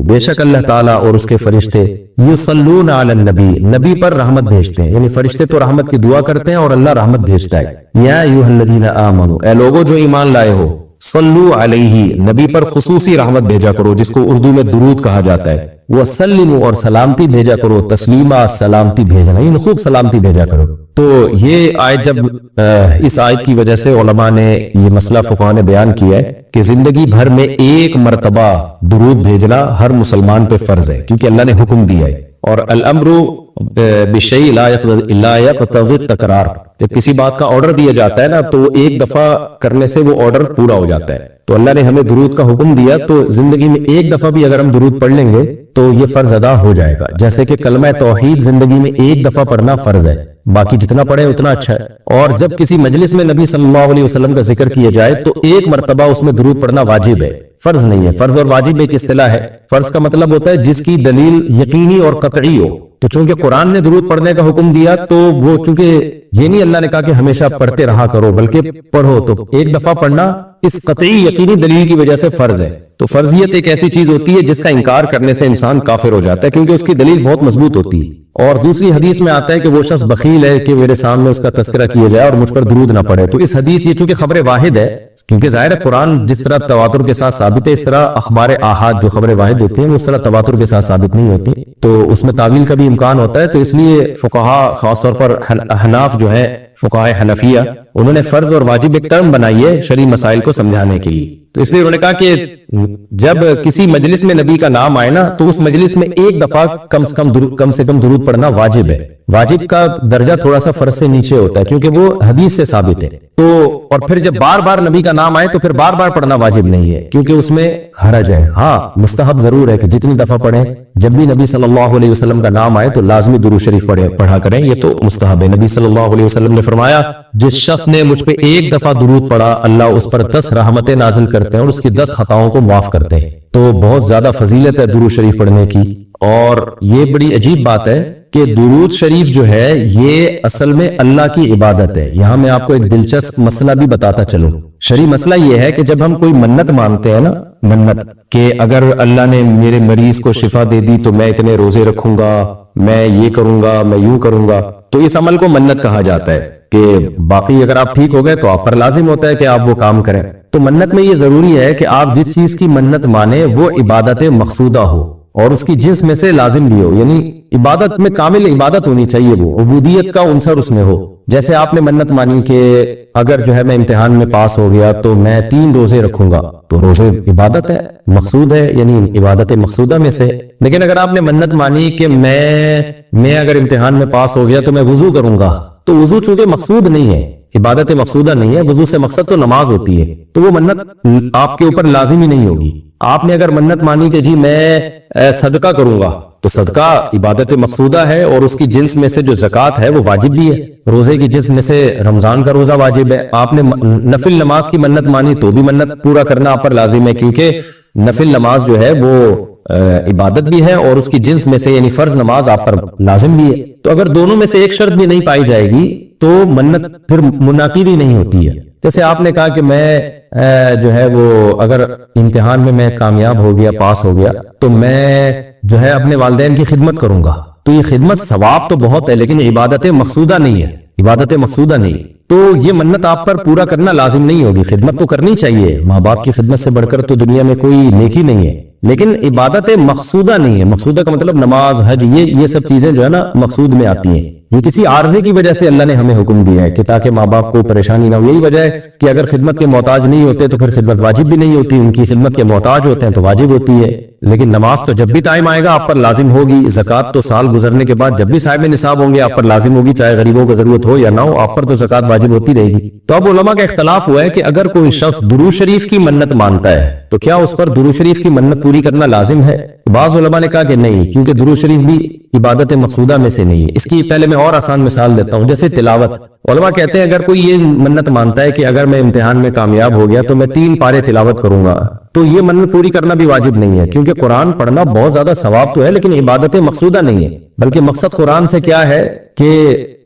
بے شک اللہ تعالیٰ اور اس کے فرشتے یصلون علی النبی، نبی پر رحمت بھیجتے ہیں، یعنی فرشتے تو رحمت کی دعا کرتے ہیں اور اللہ رحمت بھیجتا ہے۔ یا ایھا الذین آمنوا، اے لوگو جو ایمان لائے ہو، صلو علیہ، نبی پر خصوصی رحمت بھیجا کرو جس کو اردو میں درود کہا جاتا ہے، وسلموا، اور سلامتی بھیجا کرو، تسلیما، سلامتی بھیجنا، یعنی خوب سلامتی بھیجا کرو۔ تو یہ آیت جب اس آیت کی وجہ سے علماء نے یہ مسئلہ فقہاء نے بیان کیا ہے کہ زندگی بھر میں ایک مرتبہ درود بھیجنا ہر مسلمان پہ فرض ہے، کیونکہ اللہ نے حکم دیا ہے، اور الامر بشیء لا یقتضی التکرار، جب کسی بات کا آرڈر دیا جاتا ہے نا تو ایک دفعہ کرنے سے وہ آرڈر پورا ہو جاتا ہے۔ تو اللہ نے ہمیں درود کا حکم دیا، تو زندگی میں ایک دفعہ بھی اگر ہم درود پڑھ لیں گے تو یہ فرض ادا ہو جائے گا، جیسے کہ کلمہ توحید زندگی میں ایک دفعہ پڑھنا فرض ہے، باقی جتنا پڑھے اتنا اچھا ہے۔ اور جب کسی مجلس میں نبی صلی اللہ علیہ وسلم کا ذکر کیا جائے تو ایک مرتبہ اس میں درود پڑھنا واجب ہے، فرض نہیں ہے۔ فرض اور واجب ایک اصطلاح ہے، فرض کا مطلب ہوتا ہے جس کی دلیل یقینی اور قطعی ہو، تو چونکہ قرآن نے درود پڑھنے کا حکم دیا تو وہ چونکہ یہ نہیں اللہ نے کہا کہ ہمیشہ پڑھتے رہا کرو، بلکہ پڑھو تو ایک دفعہ پڑھنا اس قطعی یقینی دلیل کی وجہ سے فرض ہے۔ تو فرضیت ایک ایسی چیز ہوتی ہے جس کا انکار کرنے سے انسان کافر ہو جاتا ہے، کیونکہ اس کی دلیل بہت مضبوط ہوتی ہے۔ اور دوسری حدیث میں آتا ہے کہ وہ شخص بخیل ہے کہ میرے سامنے اس کا تذکرہ کیا جائے اور مجھ پر درود نہ پڑے۔ تو اس حدیث یہ چونکہ خبر واحد ہے، کیونکہ ظاہر ہے قرآن جس طرح تواتر کے ساتھ ثابت ہے، اس طرح اخبار آحاد جو خبر واحد ہوتی ہیں وہ اس طرح تواتر کے ساتھ ثابت نہیں ہوتی، تو اس میں تعویل کا بھی امکان ہوتا ہے۔ تو اس لیے فقہاء خاص طور پر احناف جو ہے فقہاء حنفیہ، انہوں نے فرض اور واجب ایک ٹرم بنائی ہے شرعی مسائل کو سمجھانے کے لیے۔ تو اس لیے انہوں نے کہا کہ جب کسی مجلس میں نبی کا نام آئے نا تو اس مجلس میں ایک دفعہ کم سے کم درود پڑھنا واجب ہے۔ واجب کا درجہ تھوڑا سا فرض سے نیچے ہوتا ہے کیونکہ وہ حدیث سے ثابت ہے۔ تو اور پھر جب بار بار نبی کا نام آئے تو پھر بار بار پڑھنا واجب نہیں ہے کیونکہ اس میں حرج ہے۔ ہاں مستحب ضرور ہے کہ جتنی دفعہ پڑھیں، جب بھی نبی صلی اللہ علیہ وسلم کا نام آئے تو لازمی درود شریف پڑھا کریں، یہ تو مستحب ہے۔ نبی صلی اللہ علیہ وسلم نے فرمایا جس شخص نے مجھ پہ ایک دفعہ درود پڑھا اللہ اس پر 10 رحمتیں نازل کرتے ہیں اور اس کی 10 خطاؤں کو معاف کرتے ہیں۔ تو بہت زیادہ فضیلت ہے درود شریف پڑھنے کی، اور یہ بڑی عجیب بات ہے کہ درود شریف جو ہے یہ اصل میں اللہ کی عبادت ہے۔ یہاں میں آپ کو ایک دلچسپ مسئلہ بھی بتاتا چلوں۔ شرعی مسئلہ یہ ہے کہ جب ہم کوئی منت مانتے ہیں نا، منت کہ اگر اللہ نے میرے مریض کو شفا دے دی تو میں اتنے روزے رکھوں گا، میں یہ کروں گا، میں یوں کروں گا، تو اس عمل کو منت کہا جاتا ہے کہ باقی اگر آپ ٹھیک ہو گئے تو آپ پر لازم ہوتا ہے کہ آپ وہ کام کریں۔ تو منت میں یہ ضروری ہے کہ آپ جس چیز کی منت مانیں وہ عبادت مقصودہ ہو اور اس کی جنس میں سے لازم بھی ہو، یعنی عبادت میں کامل عبادت ہونی چاہیے، وہ عبودیت کا عنصر اس میں ہو۔ جیسے آپ نے منت مانی کہ اگر جو ہے میں امتحان میں پاس ہو گیا تو میں 3 روزے رکھوں گا، تو روزے عبادت ہے، مقصود ہے، یعنی عبادت مقصودہ میں سے۔ لیکن اگر آپ نے منت مانی کہ میں اگر امتحان میں پاس ہو گیا تو میں وضو کروں گا، تو وضو چونکہ مقصود نہیں ہے، عبادت مقصودہ نہیں ہے، وضو سے مقصد تو نماز ہوتی ہے، تو وہ منت آپ کے اوپر لازم ہی نہیں ہوگی۔ آپ نے اگر منت مانی کہ جی میں صدقہ کروں گا، تو صدقہ عبادت مقصودہ ہے اور اس کی جنس میں سے جو زکوٰۃ ہے وہ واجب بھی ہے، روزے کی جنس میں سے رمضان کا روزہ واجب ہے۔ آپ نے نفل نماز کی منت مانی تو بھی منت پورا کرنا آپ پر لازم ہے، کیونکہ نفل نماز جو ہے وہ عبادت بھی ہے اور اس کی جنس میں سے یعنی فرض نماز آپ پر لازم بھی ہے۔ تو اگر دونوں میں سے ایک شرط بھی نہیں پائی جائے گی تو منت پھر منعقد ہی نہیں ہوتی ہے۔ جیسے آپ نے کہا کہ میں جو ہے وہ اگر امتحان میں میں کامیاب ہو گیا، پاس ہو گیا، تو میں جو ہے اپنے والدین کی خدمت کروں گا، تو یہ خدمت ثواب تو بہت ہے لیکن عبادت مقصودہ نہیں ہے، عبادت مقصودہ نہیں، تو یہ منت آپ پر پورا کرنا لازم نہیں ہوگی۔ خدمت تو کرنی چاہیے، ماں باپ کی خدمت سے بڑھ کر تو دنیا میں کوئی نیکی نہیں ہے، لیکن عبادت مقصودہ نہیں ہے۔ مقصودہ کا مطلب نماز، حج، یہ سب چیزیں جو ہے نا مقصود میں آتی ہیں۔ یہ کسی عارضے کی وجہ سے اللہ نے ہمیں حکم دیا ہے کہ تاکہ ماں باپ کو پریشانی نہ ہو۔ یہی وجہ ہے کہ اگر خدمت کے محتاج نہیں ہوتے تو پھر خدمت واجب بھی نہیں ہوتی، ان کی خدمت کے محتاج ہوتے ہیں تو واجب ہوتی ہے۔ لیکن نماز تو جب بھی ٹائم آئے گا آپ پر لازم ہوگی، زکوٰۃ تو سال گزرنے کے بعد جب بھی صاحب نصاب ہوں گے آپ پر لازم ہوگی، چاہے غریبوں کو ضرورت ہو یا نہ ہو، آپ پر تو زکوٰۃ واجب ہوتی رہے گی۔ تو اب علماء کا اختلاف ہوا ہے کہ اگر کوئی شخص درود شریف کی منت مانتا ہے تو کیا اس پر درود شریف کی منت پوری کرنا لازم ہے؟ بعض علماء نے کہا کہ نہیں، کیونکہ درود شریف بھی عبادت مقصودہ میں سے نہیں ہے۔ اس کی پہلے میں اور آسان مثال دیتا ہوں، جیسے تلاوت۔ علماء کہتے ہیں اگر کوئی یہ منت مانتا ہے کہ اگر میں امتحان میں کامیاب ہو گیا تو میں 3 پارے تلاوت کروں گا، تو یہ منت پوری کرنا بھی واجب نہیں ہے، کیونکہ قرآن پڑھنا بہت زیادہ ثواب تو ہے لیکن عبادت مقصودہ نہیں ہے، بلکہ مقصد قرآن سے کیا ہے کہ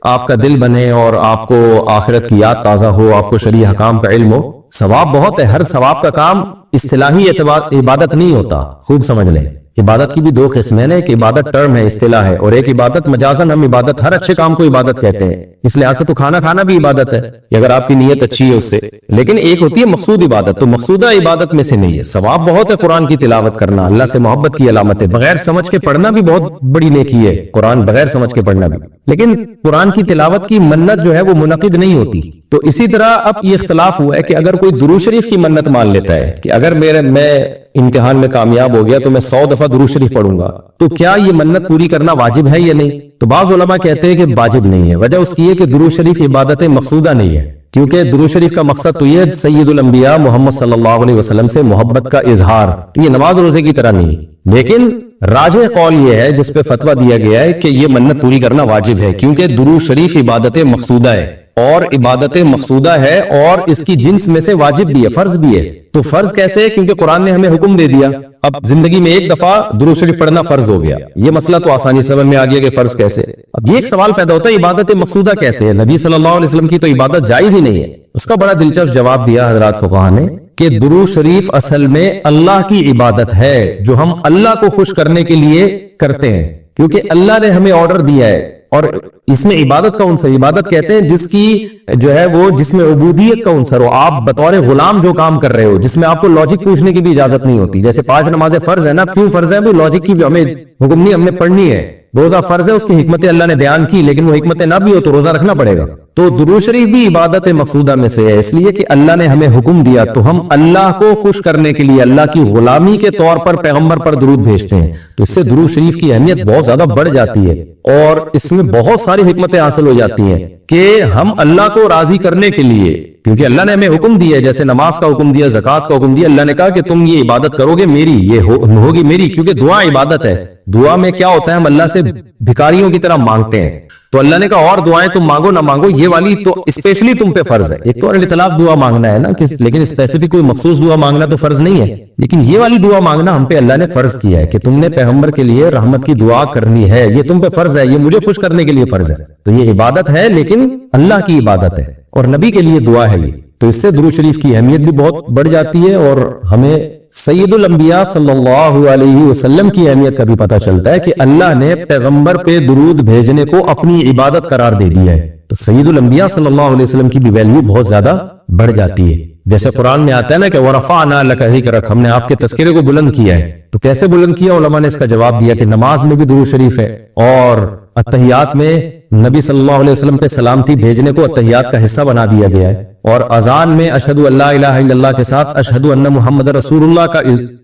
آپ کا دل بنے اور آپ کو آخرت کی یاد تازہ ہو، آپ کو شرعی حکام کا علم ہو۔ ثواب بہت ہے، ہر ثواب کا کام اصطلاحی عبادت نہیں ہوتا، خوب سمجھ لیں۔ عبادت کی بھی دو قسمیں ہیں، ایک عبادت ٹرم ہے، اصطلاح ہے، اور ایک عبادت مجازن ہم عبادت ہر اچھے کام کو عبادت کہتے ہیں، اس لحاظ سے تو کھانا کھانا بھی عبادت ہے کہ اگر آپ کی نیت اچھی ہے اس سے، لیکن ایک ہوتی ہے مقصود عبادت، تو مقصودہ عبادت میں سے نہیں ہے۔ ثواب بہت ہے قرآن کی تلاوت کرنا، اللہ سے محبت کی علامت ہے، بغیر سمجھ کے پڑھنا بھی بہت بڑی نیکی ہے، قرآن بغیر سمجھ کے پڑھنا بھی، لیکن قرآن کی تلاوت کی منت جو ہے وہ منعقد نہیں ہوتی۔ تو اسی طرح اب یہ اختلاف ہوا ہے کہ اگر کوئی درود شریف کی منت مان لیتا ہے کہ اگر میں امتحان میں کامیاب ہو گیا تو میں 100 دفعہ درود شریف پڑھوں گا، تو کیا یہ منت پوری کرنا واجب ہے یا نہیں؟ تو بعض علماء کہتے ہیں کہ واجب نہیں ہے۔ وجہ اس کی ہے کہ درود شریف عبادت مقصودہ نہیں ہے، کیونکہ درود شریف کا مقصد تو یہ سید الانبیاء محمد صلی اللہ علیہ وسلم سے محبت کا اظہار، یہ نماز روزے کی طرح نہیں، لیکن راجح قول یہ ہے جس پہ فتویٰ دیا گیا ہے کہ یہ منت پوری کرنا واجب ہے، کیونکہ درود شریف عبادت مقصودہ ہے، اور عبادت مقصودہ ہے اور اس کی جنس میں سے واجب بھی ہے، فرض بھی ہے۔ تو فرض کیسے ہے؟ کیونکہ قرآن نے ہمیں حکم دے دیا، اب زندگی میں ایک دفعہ درود شریف پڑھنا فرض ہو گیا، یہ مسئلہ تو آسانی سمجھ میں آ گیا کہ فرض کیسے۔ اب یہ ایک سوال پیدا ہوتا ہے عبادت مقصودہ کیسے ہے؟ نبی صلی اللہ علیہ وسلم کی تو عبادت جائز ہی نہیں ہے۔ اس کا بڑا دلچسپ جواب دیا حضرات فقہاء نے کہ درود شریف اصل میں اللہ کی عبادت ہے جو ہم اللہ کو خوش کرنے کے لیے کرتے ہیں، کیونکہ اللہ نے ہمیں آرڈر دیا ہے، اور اس میں عبادت کا عنصر، عبادت کہتے ہیں جس کی جو ہے وہ جس میں عبودیت کا عنصر ہو، آپ بطور غلام جو کام کر رہے ہو، جس میں آپ کو لاجک پوچھنے کی بھی اجازت نہیں ہوتی۔ جیسے 5 نمازیں فرض ہے نا، کیوں فرض ہے؟ وہ لاجک کی بھی ہمیں حکم نہیں، ہم نے پڑھنی ہے۔ روزہ فرض ہے، اس کی حکمتیں اللہ نے بیان کی، لیکن وہ حکمتیں نہ بھی ہو تو روزہ رکھنا پڑے گا۔ تو درود شریف بھی عبادت مقصودہ میں سے ہے، اس لیے کہ اللہ نے ہمیں حکم دیا، تو ہم اللہ کو خوش کرنے کے لیے اللہ کی غلامی کے طور پر پیغمبر پر درود بھیجتے ہیں، تو اس سے درود شریف کی اہمیت بہت زیادہ بڑھ جاتی ہے، اور اس میں بہت ساری حکمتیں حاصل ہو جاتی ہیں کہ ہم اللہ کو راضی کرنے کے لیے، کیونکہ اللہ نے ہمیں حکم دیا ہے، جیسے نماز کا حکم دیا، زکوٰۃ کا حکم دیا، اللہ نے کہا کہ تم یہ عبادت کرو گے میری، یہ ہوگی میری، کیونکہ دعا عبادت ہے۔ دعا میں کیا ہوتا ہے؟ ہم اللہ سے بھکاریوں کی طرح مانگتے ہیں، تو اللہ نے کہا اور دعائیں تم مانگو نہ مانگو، یہ والی تو اسپیشلی تم پہ فرض ہے۔ ایک تو الاطلاق دعا مانگنا ہے نا، لیکن اسپیسیفک کوئی مخصوص دعا مانگنا تو فرض نہیں ہے، لیکن یہ والی دعا مانگنا ہم پہ اللہ نے فرض کیا ہے کہ تم نے پیغمبر کے لیے رحمت کی دعا کرنی ہے، یہ تم پہ فرض ہے، یہ مجھے خوش کرنے کے لیے فرض ہے۔ تو یہ عبادت ہے، لیکن اللہ کی عبادت ہے اور نبی کے لیے دعا ہے یہ، تو اس سے درود شریف کی اہمیت بھی بہت بڑھ جاتی ہے، اور ہمیں سید الانبیاء صلی اللہ علیہ وسلم کی اہمیت کا بھی پتہ چلتا ہے کہ اللہ نے پیغمبر پہ درود بھیجنے کو اپنی عبادت قرار دے دیا ہے، تو سید الانبیاء صلی اللہ علیہ وسلم کی بھی ویلیو بہت زیادہ بڑھ جاتی ہے۔ جیسے قرآن میں آتا ہے نا کہ وَرَفَعْنَا لَكَ ذِكْرَكَ، ہم نے آپ کے تذکرے کو بلند کیا ہے، تو کیسے بلند کیا؟ علماء نے اس کا جواب دیا کہ نماز میں بھی درود شریف ہے، اور اتحیات میں نبی صلی اللہ علیہ وسلم پہ سلامتی بھیجنے کو اتحیات کا حصہ بنا دیا گیا ہے، اور اذان میں اشہد ان لا الہ الا اللہ کے ساتھ اشہد ان محمد رسول اللہ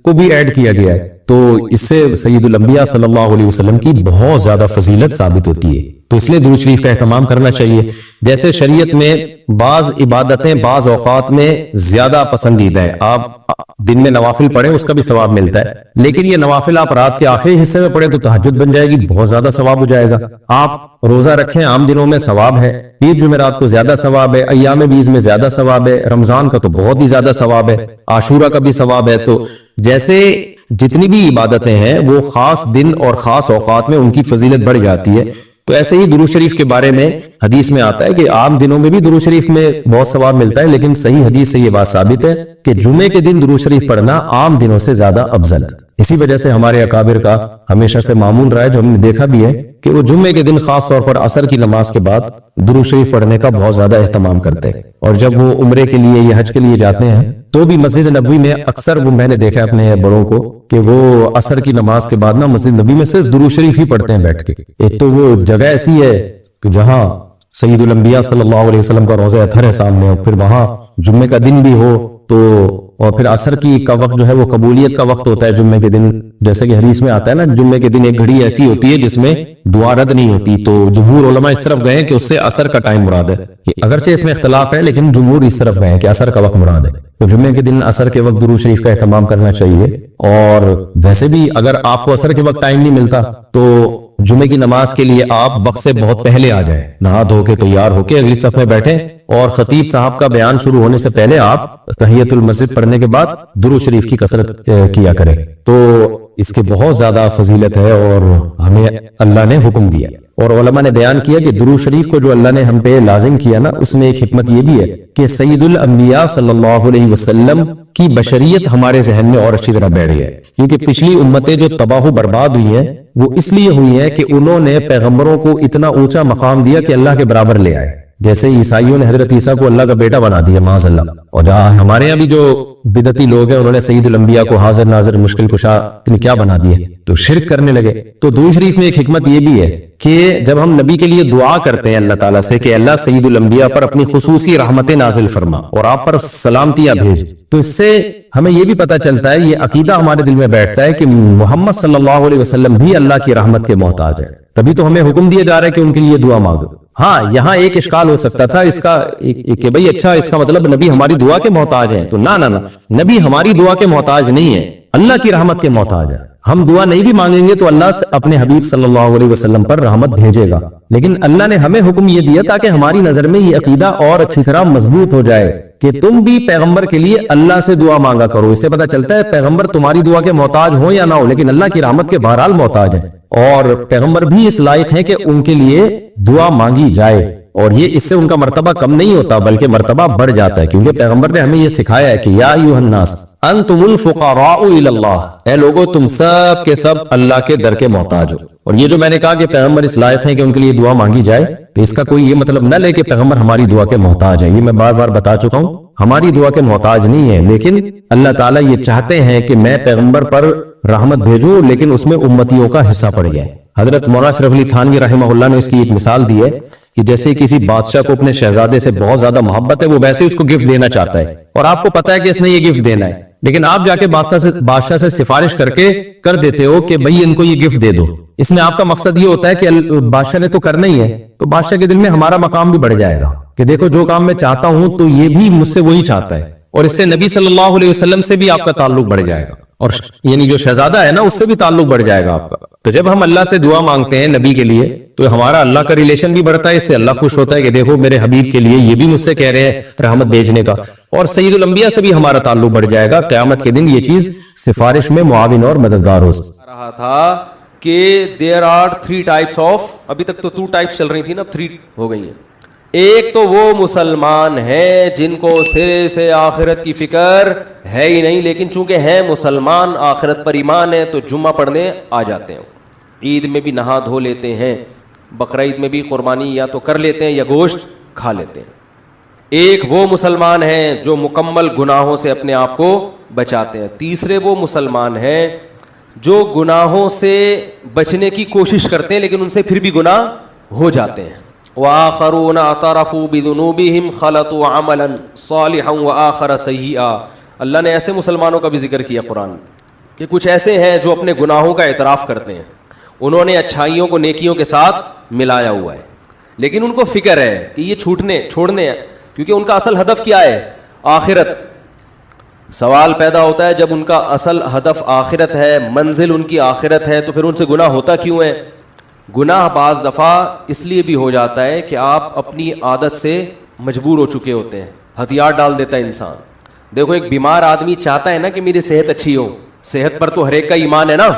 کو بھی ایڈ کیا گیا ہے، تو اس سے سید الانبیاء صلی اللہ علیہ وسلم کی بہت زیادہ فضیلت ثابت ہوتی ہے، تو اس لیے درود شریف کا اہتمام کرنا چاہیے۔ جیسے شریعت میں بعض عبادتیں بعض اوقات میں زیادہ پسندیدہ ہیں، آپ دن میں نوافل پڑھیں اس کا بھی ثواب ملتا ہے، لیکن یہ نوافل آپ رات کے آخری حصے میں پڑھیں تو تہجد بن جائے گی، بہت زیادہ ثواب ہو جائے گا۔ آپ روزہ رکھیں عام دنوں میں ثواب ہے، پیر جمعرات کو زیادہ ثواب ہے، ایام بیض میں زیادہ ثواب ہے، رمضان کا تو بہت ہی زیادہ ثواب ہے، عاشورہ کا بھی ثواب ہے۔ تو جیسے جتنی بھی عبادتیں ہیں وہ خاص دن اور خاص اوقات میں ان کی فضیلت بڑھ جاتی ہے، تو ایسے ہی درود شریف کے بارے میں حدیث میں آتا ہے کہ عام دنوں میں بھی درود شریف میں بہت ثواب ملتا ہے، لیکن صحیح حدیث سے یہ بات ثابت ہے کہ جمعے کے دن درود شریف پڑھنا عام دنوں سے زیادہ افضل ہے۔ اسی وجہ سے ہمارے اکابر کا ہمیشہ سے معمول رہا ہے، جو ہم نے دیکھا بھی ہے کہ وہ جمعے کے دن خاص طور پر عصر کی نماز کے بعد درود شریف پڑھنے کا بہت زیادہ اہتمام کرتے ہیں، اور جب وہ عمرے کے لیے یا حج کے لیے جاتے ہیں تو بھی مسجد نبوی میں اکثر وہ میں نے دیکھا اپنے بڑوں کو کہ وہ عصر کی نماز کے بعد نا مسجد نبوی میں صرف درود شریف ہی پڑھتے ہیں بیٹھ کے۔ ایک تو وہ جگہ ایسی ہے کہ جہاں سید الانبیاء صلی اللہ علیہ وسلم کا روضہ اطہر ہے سامنے، اور پھر وہاں جمعے کا دن بھی ہو تو، اور پھر عصر کی کا وقت جو ہے وہ قبولیت کا وقت ہوتا ہے جمعے کے دن، جیسے کہ حدیث میں آتا ہے نا جمعے کے دن ایک گھڑی ایسی ہوتی ہے جس میں دعا رد نہیں ہوتی، تو جمہور علماء اس طرف گئے کہ اس سے عصر کا ٹائم مراد ہے، اگرچہ اس میں اختلاف ہے لیکن جمہور اس طرف گئے کہ عصر کا وقت مراد ہے، تو جمعے کے دن عصر کے وقت درود شریف کا اہتمام کرنا چاہیے۔ اور ویسے بھی اگر آپ کو عصر کے وقت ٹائم نہیں ملتا تو جمعے کی نماز کے لیے آپ وقت سے بہت پہلے آ جائیں، نہا دھو کے تیار ہو کے اگلی صف میں بیٹھیں، اور خطیب صاحب کا بیان شروع ہونے سے پہلے آپ تحیۃ المسجد پڑھنے کے بعد درود شریف کی کثرت کیا کریں، تو اس کے بہت زیادہ فضیلت ہے اور ہمیں اللہ نے حکم دیا۔ اور علماء نے بیان کیا کہ درود شریف کو جو اللہ نے ہم پہ لازم کیا نا، اس میں ایک حکمت یہ بھی ہے کہ سید الانبیاء صلی اللہ علیہ وسلم کی بشریت ہمارے ذہن میں اور اچھی طرح بیٹھ گیا ہے، کیونکہ پچھلی امتیں جو تباہ و برباد ہوئی ہیں وہ اس لیے ہوئی ہیں کہ انہوں نے پیغمبروں کو اتنا اونچا مقام دیا کہ اللہ کے برابر لے آئے. جیسے عیسائیوں نے حضرت عیسیٰ کو اللہ کا بیٹا بنا دیا معاذ اللہ، اور جہاں ہمارے یہاں بھی جو بدعتی لوگ ہیں انہوں نے سید الانبیاء کو حاضر ناظر مشکل کشا کیا بنا دیے، تو شرک کرنے لگے. تو درود شریف میں ایک حکمت یہ بھی ہے کہ جب ہم نبی کے لیے دعا کرتے ہیں اللہ تعالیٰ سے کہ اللہ سید الانبیاء پر اپنی خصوصی رحمتیں نازل فرما اور آپ پر سلامتیاں بھیج، تو اس سے ہمیں یہ بھی پتہ چلتا ہے، یہ عقیدہ ہمارے دل میں بیٹھتا ہے کہ محمد صلی اللہ علیہ وسلم بھی اللہ کی رحمت کے محتاج ہے. تبھی تو ہمیں حکم دیا جا رہا ہے کہ ان کے لیے دعا مانگو. ہاں یہاں ایک اشکال ہو سکتا تھا اس کا کہ بھئی اچھا اس کا مطلب نبی ہماری دعا کے محتاج ہیں، تو نہ نبی ہماری دعا کے محتاج نہیں ہے، اللہ کی رحمت کے محتاج ہے. ہم دعا نہیں بھی مانگیں گے تو اللہ سے اپنے حبیب صلی اللہ علیہ وسلم پر رحمت بھیجے گا، لیکن اللہ نے ہمیں حکم یہ دیا تاکہ ہماری نظر میں یہ عقیدہ اور اچھی طرح مضبوط ہو جائے کہ تم بھی پیغمبر کے لیے اللہ سے دعا مانگا کرو. اس سے پتہ چلتا ہے پیغمبر تمہاری دعا کے محتاج ہو یا نہ ہو لیکن اللہ کی رحمت کے بہرحال محتاج ہے، اور پیغمبر بھی اس لائق ہے کہ ان کے لیے دعا مانگی جائے. اور یہ اس سے ان کا مرتبہ کم نہیں ہوتا بلکہ مرتبہ بڑھ جاتا ہے، کیونکہ پیغمبر نے ہمیں یہ سکھایا ہے کہ یا ایھا الناس انتم الفقراء الی اللہ، اے لوگو تم سب کے سب اللہ کے در کے محتاج ہو. اور یہ جو میں نے کہا کہ پیغمبر اس لائق ہیں کہ ان کے لیے دعا مانگی جائے، تو اس کا کوئی یہ مطلب نہ لے کہ پیغمبر ہماری دعا کے محتاج ہے. یہ میں بار بار بتا چکا ہوں، ہماری دعا کے محتاج نہیں ہے، لیکن اللہ تعالیٰ یہ چاہتے ہیں کہ میں پیغمبر پر رحمت بھیجوں لیکن اس میں امتیوں کا حصہ پڑ گیا ہے. حضرت مولانا اشرف علی تھانوی رحمہ اللہ نے اس کی ایک مثال دی ہے کہ جیسے کسی بادشاہ کو اپنے شہزادے سے بہت زیادہ محبت ہے، وہ ویسے اس کو گفٹ دینا چاہتا ہے اور آپ کو پتا ہے کہ اس نے یہ گفٹ دینا ہے، لیکن آپ جا کے بادشاہ سے سفارش کر دیتے ہو کہ بھئی ان کو یہ گفٹ دے دو. اس میں آپ کا مقصد یہ ہوتا ہے کہ بادشاہ نے تو کرنا ہی ہے، تو بادشاہ کے دل میں ہمارا مقام بھی بڑھ جائے گا کہ دیکھو جو کام میں چاہتا ہوں تو یہ بھی مجھ سے وہی چاہتا ہے، اور اس سے نبی صلی اللہ علیہ وسلم سے بھی آپ کا تعلق بڑھ جائے گا، اور یعنی جو شہزادہ ہے نا اس سے بھی تعلق بڑھ جائے گا آپ کا. تو جب ہم اللہ سے دعا مانگتے ہیں نبی کے لیے تو ہمارا اللہ کا ریلیشن بھی بڑھتا ہے، اس سے اللہ خوش ہوتا ہے کہ دیکھو میرے حبیب کے لیے یہ بھی مجھ سے کہہ رہے ہیں رحمت بھیجنے کا، اور سید الانبیاء سے بھی ہمارا تعلق بڑھ جائے گا. قیامت کے دن یہ چیز سفارش میں معاون اور مددگار ہو رہا تھا کہ دیر آر 3 ٹائپس آف، ابھی تک تو 2 ٹائپس چل رہی تھی نا، اب 3 ہو گئی ہیں. ایک تو وہ مسلمان ہیں جن کو سرے سے آخرت کی فکر ہے ہی نہیں، لیکن چونکہ ہیں مسلمان، آخرت پر ایمان ہے، تو جمعہ پڑھنے آ جاتے ہیں، عید میں بھی نہا دھو لیتے ہیں، بقرعید میں بھی قربانی یا تو کر لیتے ہیں یا گوشت کھا لیتے ہیں. ایک وہ مسلمان ہیں جو مکمل گناہوں سے اپنے آپ کو بچاتے ہیں. تیسرے وہ مسلمان ہیں جو گناہوں سے بچنے کی کوشش کرتے ہیں لیکن ان سے پھر بھی گناہ ہو جاتے ہیں. وآخرون اعترفوا بذنوبهم خلطوا عملا صالحا وآخر سیئا. اللہ نے ایسے مسلمانوں کا بھی ذکر کیا قرآن کہ کچھ ایسے ہیں جو اپنے گناہوں کا اعتراف کرتے ہیں، انہوں نے اچھائیوں کو نیکیوں کے ساتھ ملایا ہوا ہے، لیکن ان کو فکر ہے کہ یہ چھوڑنے ہیں، کیونکہ ان کا اصل ہدف کیا ہے؟ آخرت. سوال پیدا ہوتا ہے جب ان کا اصل ہدف آخرت ہے، منزل ان کی آخرت ہے، تو پھر ان سے گناہ ہوتا کیوں ہے؟ گناہ بعض دفعہ اس لیے بھی ہو جاتا ہے کہ آپ اپنی عادت سے مجبور ہو چکے ہوتے ہیں، ہتھیار ڈال دیتا ہے انسان. دیکھو ایک بیمار آدمی چاہتا ہے نا کہ میری صحت اچھی ہو، صحت پر تو ہر ایک کا ایمان ہے نا،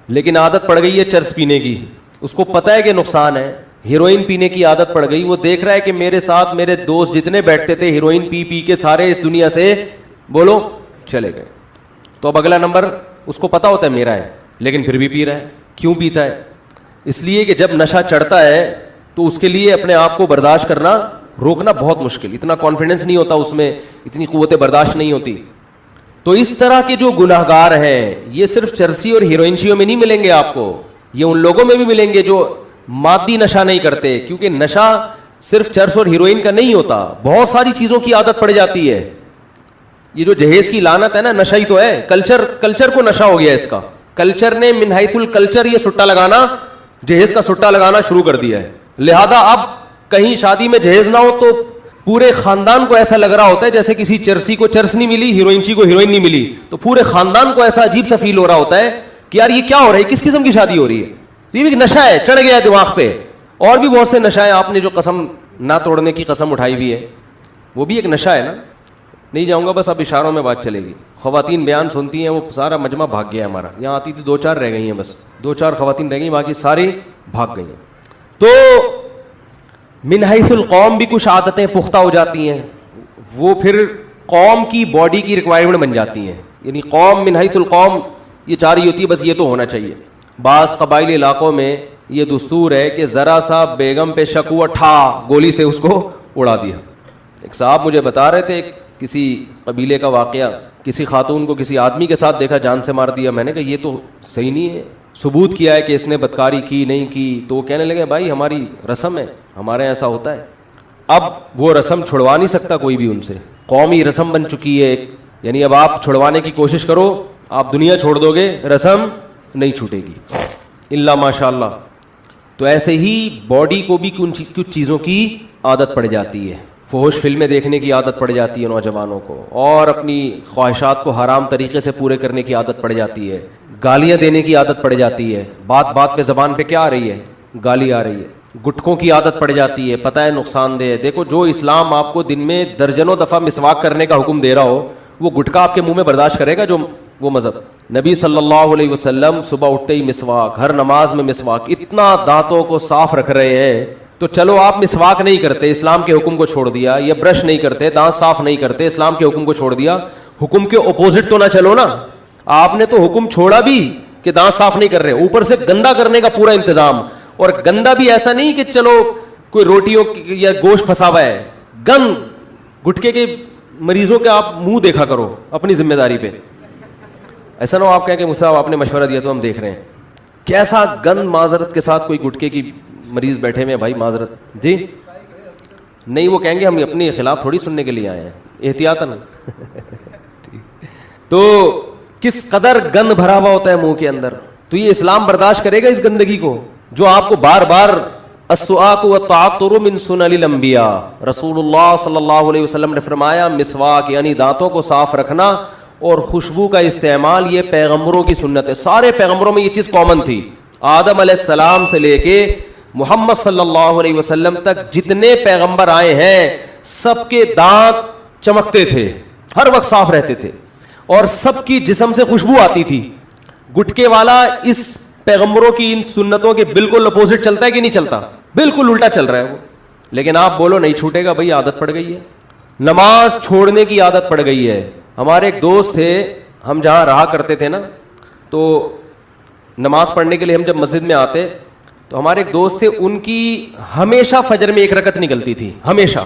لیکن عادت پڑ گئی ہے چرس پینے کی، اس کو پتہ ہے کہ نقصان ہے. ہیروئن پینے کی عادت پڑ گئی، وہ دیکھ رہا ہے کہ میرے ساتھ میرے دوست جتنے بیٹھتے تھے ہیروئن پی پی کے سارے اس دنیا سے بولو چلے گئے، تو اب اگلا نمبر اس کو پتہ ہوتا ہے میرا ہے، لیکن پھر بھی پی رہا ہے. کیوں پیتا ہے؟ اس لیے کہ جب نشہ چڑھتا ہے تو اس کے لیے اپنے آپ کو برداشت کرنا روکنا بہت مشکل، اتنا کانفیڈنس نہیں ہوتا اس میں، اتنی قوت برداشت نہیں ہوتی. تو اس طرح کے جو گناہگار ہیں یہ صرف چرسی اور ہیروئنچیوں میں نہیں ملیں گے آپ کو، یہ ان لوگوں میں بھی ملیں گے جو مادی نشہ نہیں کرتے، کیونکہ نشہ صرف چرس اور ہیروئن کا نہیں ہوتا، بہت ساری چیزوں کی عادت پڑ جاتی ہے. یہ جو جہیز کی لعنت ہے نا، نشہ ہی تو ہے. کلچر کو نشہ ہو گیا اس کا. کلچر نے من حیث الکلچر یہ سٹا لگانا، جہیز کا سٹا لگانا شروع کر دیا ہے. لہذا اب کہیں شادی میں جہیز نہ ہو تو پورے خاندان کو ایسا لگ رہا ہوتا ہے جیسے کسی چرسی کو چرس نہیں ملی، ہیروئنچی کو ہیروئن نہیں ملی، تو پورے خاندان کو ایسا عجیب سا فیل ہو رہا ہوتا ہے کہ یار یہ کیا ہو رہا ہے، کس قسم کی شادی ہو رہی ہے. یہ بھی ایک نشہ ہے، چڑھ گیا ہے دماغ پہ. اور بھی بہت سے نشہ ہیں، آپ نے جو قسم نہ توڑنے کی قسم اٹھائی ہوئی ہے وہ بھی ایک نشہ ہے نا. نہیں جاؤں گا، بس اب اشاروں میں بات چلے گی. خواتین بیان سنتی ہیں، وہ سارا مجمع بھاگ گیا ہے ہمارا. یہاں آتی تھی 2-4 رہ گئی ہیں، بس 2-4 خواتین رہ گئی، باقی ساری بھاگ گئی ہیں. تو من حیث القوم بھی کچھ عادتیں پختہ ہو جاتی ہیں، وہ پھر قوم کی باڈی کی ریکوائرمنٹ بن جاتی ہیں. یعنی قوم من حیث القوم یہ چاہ رہی ہوتی ہے بس یہ تو ہونا چاہیے. بعض قبائلی علاقوں میں یہ دستور ہے کہ ذرا سا بیگم پہ شک ہوا ٹھا گولی سے اس کو اڑا دیا. ایک صاحب مجھے بتا رہے تھے کسی قبیلے کا واقعہ, کسی خاتون کو کسی آدمی کے ساتھ دیکھا جان سے مار دیا. میں نے کہا یہ تو صحیح نہیں ہے, ثبوت کیا ہے کہ اس نے بدکاری کی نہیں کی. تو وہ کہنے لگے بھائی ہماری رسم ہے, ہمارے یہاں ایسا ہوتا ہے. اب وہ رسم چھڑوا نہیں سکتا کوئی بھی ان سے, قومی رسم بن چکی ہے. یعنی اب آپ چھڑوانے کی کوشش کرو, آپ دنیا چھوڑ دو گے, رسم نہیں چھوٹے گی الا ماشاء اللہ. تو ایسے ہی باڈی کو بھی کچھ چیزوں کی عادت پڑ جاتی ہے. فحش فلمیں دیکھنے کی عادت پڑ جاتی ہے نوجوانوں کو, اور اپنی خواہشات کو حرام طریقے سے پورے کرنے کی عادت پڑ جاتی ہے. گالیاں دینے کی عادت پڑ جاتی ہے, بات بات پہ زبان پہ کیا آ رہی ہے, گالی آ رہی ہے. گٹکوں کی عادت پڑ جاتی ہے, پتہ ہے نقصان دہ. دیکھو جو اسلام آپ کو دن میں درجنوں دفعہ مسواک کرنے کا حکم دے رہا ہو, وہ گٹکا آپ کے منہ میں برداشت کرے گا جو وہ مذہب؟ نبی صلی اللہ علیہ وسلم صبح اٹھتے ہی مسواک, ہر نماز میں مسواک, اتنا دانتوں کو صاف رکھ رہے ہیں. تو چلو آپ مسواک نہیں کرتے, اسلام کے حکم کو چھوڑ دیا, یا برش نہیں کرتے, دانت صاف نہیں کرتے, اسلام کے حکم کو چھوڑ دیا. حکم کے اپوزٹ تو نہ چلو نا. آپ نے تو حکم چھوڑا بھی کہ دانت صاف نہیں کر رہے, اوپر سے گندا کرنے کا پورا انتظام. اور گندا بھی ایسا نہیں کہ چلو کوئی روٹیوں یا گوشت پھنسا ہوا ہے, گند گٹکے کے مریضوں کے آپ منہ دیکھا کرو اپنی ذمہ داری پہ. ایسا نہ ہو آپ کہیں کہ مصعب آپ نے مشورہ دیا تو ہم دیکھ رہے ہیں. کیسا گند معذرت کے ساتھ کوئی گٹکے کی مریض بیٹھے ہوئے ہیں بھائی, معذرت جی نہیں, وہ کہیں گے ہم اپنے خلاف تھوڑی سننے کے لیے آئے ہیں, احتیاطاً. تو کس قدر گند بھرا ہوا ہوتا ہے منہ کے اندر. تو یہ اسلام برداشت کرے گا اس گندگی کو جو آپ کو بار بار السواک والتعطر من سنن الانبیاء, رسول اللہ صلی اللہ علیہ وسلم نے فرمایا مسواک یعنی دانتوں کو صاف رکھنا اور خوشبو کا استعمال یہ پیغمبروں کی سنت ہے. سارے پیغمبروں میں یہ چیز کامن تھی. آدم علیہ السلام سے لے کے محمد صلی اللہ علیہ وسلم تک جتنے پیغمبر آئے ہیں سب کے دانت چمکتے تھے, ہر وقت صاف رہتے تھے, اور سب کی جسم سے خوشبو آتی تھی. گٹکے والا اس پیغمبروں کی ان سنتوں کے بالکل اپوزٹ چلتا ہے کہ نہیں چلتا؟ بالکل الٹا چل رہا ہے وہ. لیکن آپ بولو نہیں چھوٹے گا بھائی, عادت پڑ گئی ہے. نماز چھوڑنے کی عادت پڑ گئی ہے. ہمارے ایک دوست تھے, ہم جہاں رہا کرتے تھے نا, تو نماز پڑھنے کے لیے ہم جب مسجد میں آتے تو ہمارے ایک دوست تھے, ان کی ہمیشہ فجر میں ایک رکعت نکلتی تھی, ہمیشہ.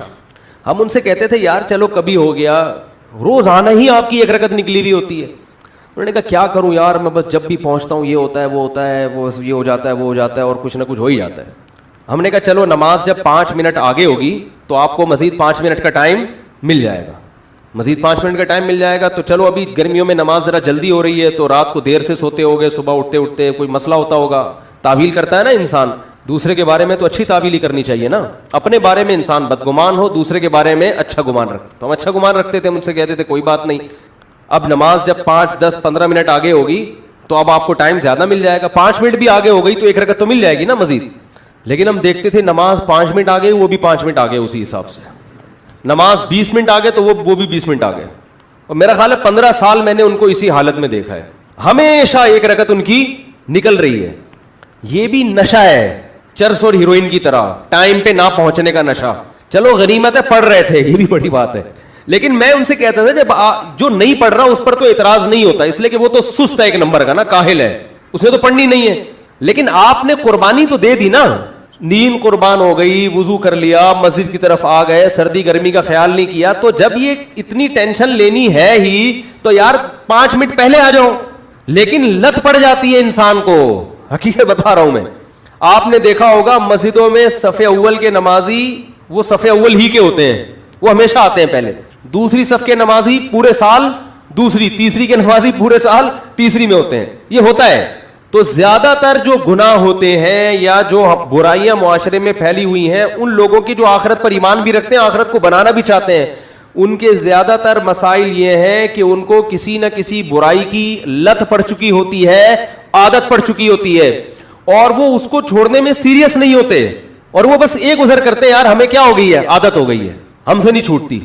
ہم ان سے کہتے تھے یار چلو کبھی ہو گیا, روزانہ ہی آپ کی ایک رکعت نکلی ہوئی ہوتی ہے. انہوں نے کہا کیا کروں یار, میں بس جب بھی پہنچتا ہوں یہ ہوتا ہے وہ ہوتا ہے, وہ یہ ہو جاتا ہے وہ ہو جاتا ہے, اور کچھ نہ کچھ ہو ہی جاتا ہے. ہم نے کہا چلو نماز جب 5 منٹ آگے ہوگی تو آپ کو مزید 5 منٹ کا ٹائم مل جائے گا, مزید 5 منٹ کا ٹائم مل جائے گا. تو چلو ابھی گرمیوں میں نماز ذرا جلدی ہو رہی ہے تو رات کو دیر سے سوتے ہوگے, صبح اٹھتے اٹھتے کوئی مسئلہ ہوتا ہوگا. تعویل کرتا ہے نا انسان, دوسرے کے بارے میں تو اچھی تعویل ہی کرنی چاہیے نا. اپنے بارے میں انسان بدگمان ہو, دوسرے کے بارے میں اچھا گمان رکھتا. تو ہم اچھا گمان رکھتے تھے, مجھ سے کہتے تھے کوئی بات نہیں, اب نماز جب 5, 10, 15 منٹ آگے ہوگی تو اب آپ کو ٹائم زیادہ مل جائے گا. 5 منٹ بھی آگے ہو گئی تو ایک رکعت تو مل جائے گی نا مزید. لیکن ہم دیکھتے تھے نماز 5 منٹ آگے, وہ بھی 5 منٹ آگے, اسی حساب سے نماز 20 منٹ آگے تو وہ بھی 20 منٹ آگے. اور میرا خیال ہے 15 سال میں نے ان کو اسی حالت میں دیکھا ہے, ہمیشہ ایک رکعت ان کی نکل رہی ہے. یہ بھی نشہ ہے, چرس اور ہیروئن کی طرح, ٹائم پہ نہ پہنچنے کا نشہ. چلو غنیمت ہے پڑھ رہے تھے, یہ بھی بڑی بات ہے. لیکن میں ان سے کہتا تھا جب جو نہیں پڑھ رہا اس پر تو اعتراض نہیں ہوتا, اس لیے کہ وہ تو سست ہے ایک نمبر کا نا, کاہل ہے, اس نے تو پڑھنی نہیں ہے. لیکن آپ نے قربانی تو دے دی نا, نیند قربان ہو گئی, وضو کر لیا, مسجد کی طرف آ گئے, سردی گرمی کا خیال نہیں کیا. تو جب یہ اتنی ٹینشن لینی ہے ہی تو یار 5 منٹ پہلے آ جاؤ. لیکن لت پڑ جاتی ہے انسان کو, حقیقت بتا رہا ہوں میں. آپ نے دیکھا ہوگا مسجدوں میں صف اول کے نمازی وہ صف اول ہی کے ہوتے ہیں, وہ ہمیشہ آتے ہیں پہلے. دوسری صف کے نمازی پورے سال دوسری, تیسری کے نمازی پورے سال تیسری میں ہوتے ہیں. یہ ہوتا ہے. تو زیادہ تر جو گناہ ہوتے ہیں یا جو برائیاں معاشرے میں پھیلی ہوئی ہیں, ان لوگوں کی جو آخرت پر ایمان بھی رکھتے ہیں, آخرت کو بنانا بھی چاہتے ہیں, ان کے زیادہ تر مسائل یہ ہیں کہ ان کو کسی نہ کسی برائی کی لت پڑ چکی ہوتی ہے, عادت پڑ چکی ہوتی ہے, اور وہ اس کو چھوڑنے میں سیریس نہیں ہوتے, اور وہ بس ایک گزر کرتے ہیں, یار ہمیں کیا ہو گئی ہے, عادت ہو گئی ہے, ہم سے نہیں چھوٹتی.